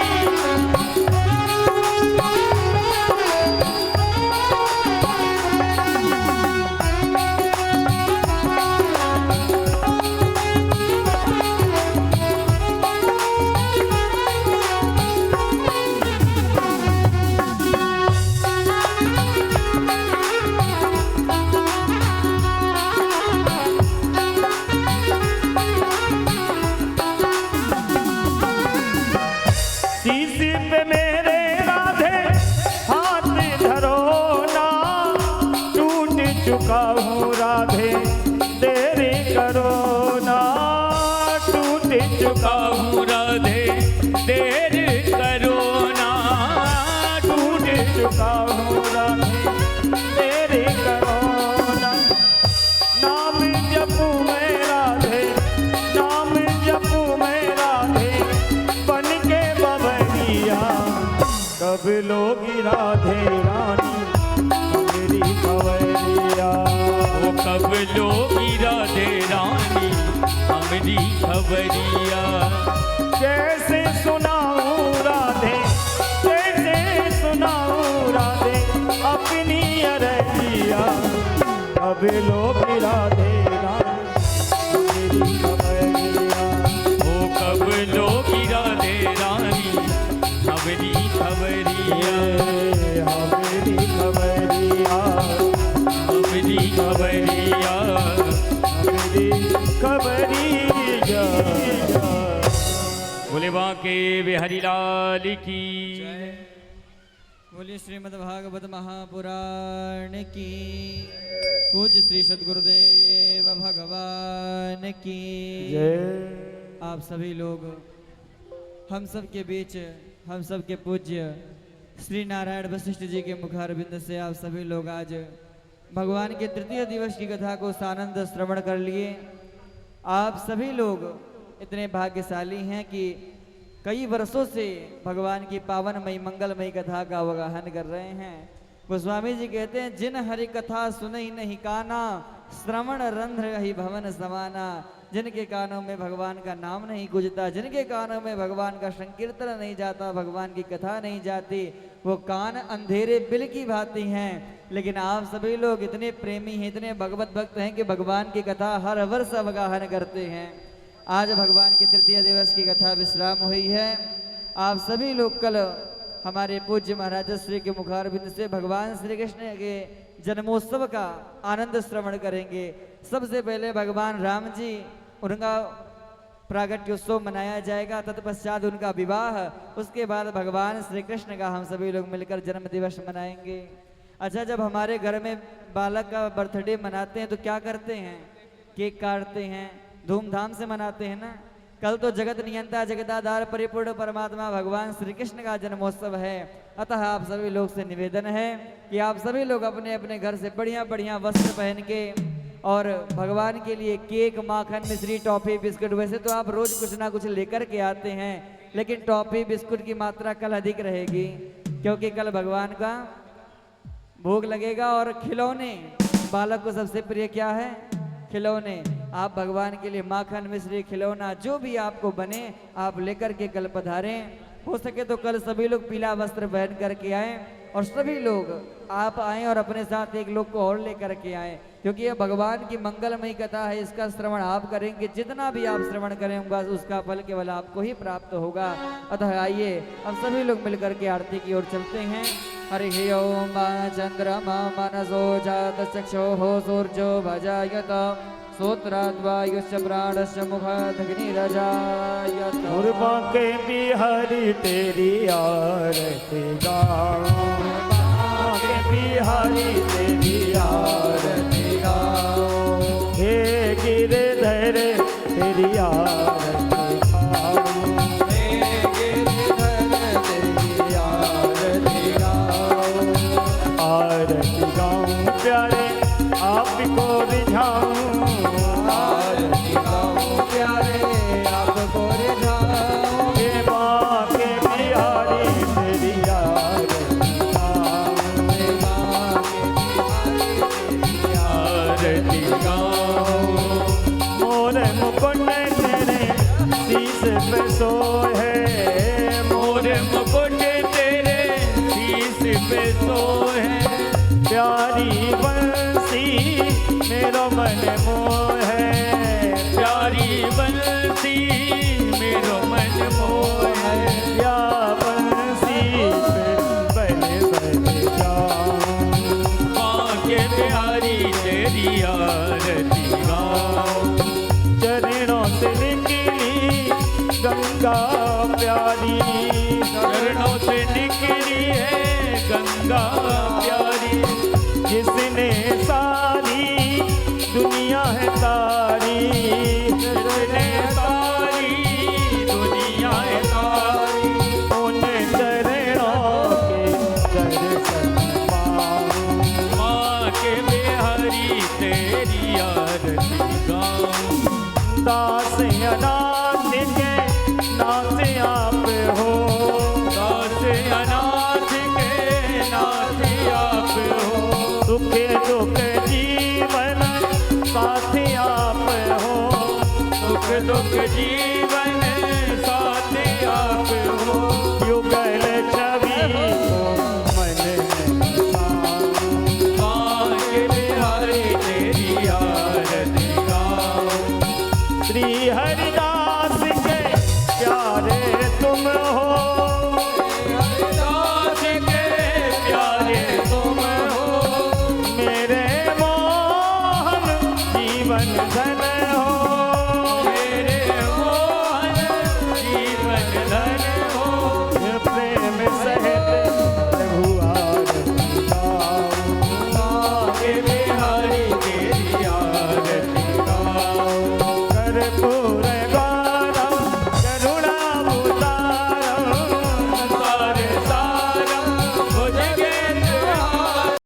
शीशी पे मेरे राधे हाथ धरो ना, टूट चुका हूँ राधे देरी करो ना, टूट चुका हूँ राधे देर करो ना, टूट चुका हूँ राधे देरी करो ना। नाम जपू मैं राधे, नाम जपू मैं राधे बन के बबरिया। कब लोगी राधे रानी मेरी खबरिया। ओ कब लोगी राधे रानी मेरी खबरिया। कैसे सुनाऊं राधे, कैसे सुनाऊं राधे अपनी अरजिया। कब लोगी राधे रानी मेरी खबरिया। ओ कब लोगी राधे रानी मेरी खबरिया। मेरी खबरिया, मेरी खबरिया। मेरी खबरिया। बोले बांके बिहारी लाल की। बोलिए श्रीमद् भागवत महापुराण की। पूज्य श्री सद्गुरुदेव भगवान की जय। आप सभी लोग, हम सब के बीच हम सब के पूज्य श्री नारायण वशिष्ठ जी के मुखारविंद से आप सभी लोग आज भगवान के तृतीय दिवस की कथा को सानंद श्रवण कर लिए। आप सभी लोग इतने भाग्यशाली हैं कि कई वर्षों से भगवान की पावनमयी मंगलमयी कथा का अवगाहन कर रहे हैं। गोस्वामी जी कहते हैं, जिन हरि कथा सुनहि नहीं काना, श्रवण रंध्र ही भवन समाना। जिनके कानों में भगवान का नाम नहीं गूंजता, जिनके कानों में भगवान का संकीर्तन नहीं जाता, भगवान की कथा नहीं जाती, वो कान अंधेरे बिल की भांति हैं। लेकिन आप सभी लोग इतने प्रेमी हैं, इतने भगवत भक्त हैं कि भगवान की कथा हर वर्ष अवगाहन करते हैं। आज भगवान की तृतीय दिवस की कथा विश्राम हुई है। आप सभी लोग कल हमारे पूज्य महाराज श्री के मुखारबिंद से भगवान श्री कृष्ण के जन्मोत्सव का आनंद श्रवण करेंगे। सबसे पहले भगवान राम जी, उनका प्रागट्योत्सव मनाया जाएगा, तत्पश्चात उनका विवाह, उसके बाद भगवान श्री कृष्ण का हम सभी लोग मिलकर जन्म दिवस मनाएंगे। अच्छा, जब हमारे घर में बालक का बर्थडे मनाते हैं तो क्या करते हैं? केक काटते हैं, धूमधाम से मनाते हैं ना। कल तो जगत नियंता जगदाधार परिपूर्ण परमात्मा भगवान श्री कृष्ण का जन्मोत्सव है। अतः आप सभी लोग से निवेदन है कि आप सभी लोग अपने अपने घर से बढ़िया बढ़िया वस्त्र पहन के और भगवान के लिए केक, माखन, मिश्री, टॉफी, बिस्कुट, वैसे तो आप रोज कुछ ना कुछ लेकर के आते हैं, लेकिन टॉफी बिस्कुट की मात्रा कल अधिक रहेगी, क्योंकि कल भगवान का भोग लगेगा। और खिलौने, बालक को सबसे प्रिय क्या है? खिलौने। आप भगवान के लिए माखन, मिश्री, खिलौना जो भी आपको बने आप लेकर के कल पधारें। हो सके तो कल सभी लोग पीला वस्त्र पहन करके आए और सभी लोग आप आएं और अपने साथ एक लोग को और लेकर के आएं, क्योंकि यह भगवान की मंगलमयी कथा है। इसका श्रवण आप करेंगे, जितना भी आप श्रवण करेंगे उसका फल केवल आपको ही प्राप्त होगा। अतः आइए हम सभी लोग मिलकर के आरती की ओर चलते हैं। हरि ओम चंद्रमा मनसो जात चक्षुः सूर्यो भजायत श्रोत्राद्वायुश्च प्राणश्च मुखादग्निरजायत। और बांके बिहारी तेरी आरती गाओ, बांके बिहारी तेरी आरती गाओ। हे गिरधर तेरी आरती गाओ, हे गिरधर तेरी आरती गाओ। आरती गाऊं प्यारे आपको रिझाऊं, आरती गाऊं प्यारे आपको रिझाऊं। हे मुकुट तेरे शीश पे सोहे, मोर मुकुट तेरे शीश पे सोहे, प्यारी बंसी मेरो मन मोहे, प्यारी बंसी मेरो मन मोहे, या बंसी पे बल बल जाऊं, माँ के प्यारी तेरी आरती गाऊं, चरणों से निकली गंगा प्यारी, चरणों से निकली है गंगा प्यारी, जिसने सारी दुनिया है तारी, जिसने सारी दुनिया है तारी, उन चरणों के दर्शन पाऊं, माँ के बिहारी तेरी आरती गाऊं, दास अनाथ के नाथ आप हो, दास अनाथ के नाथ आप हो, सुख दुख जीवन साथी आप हो, सुख दुख जीवन साथ आप हो, युगल छवि को मन में बसाऊं, माँ के बिहारी तेरी आरती गाऊं, श्री हरिदास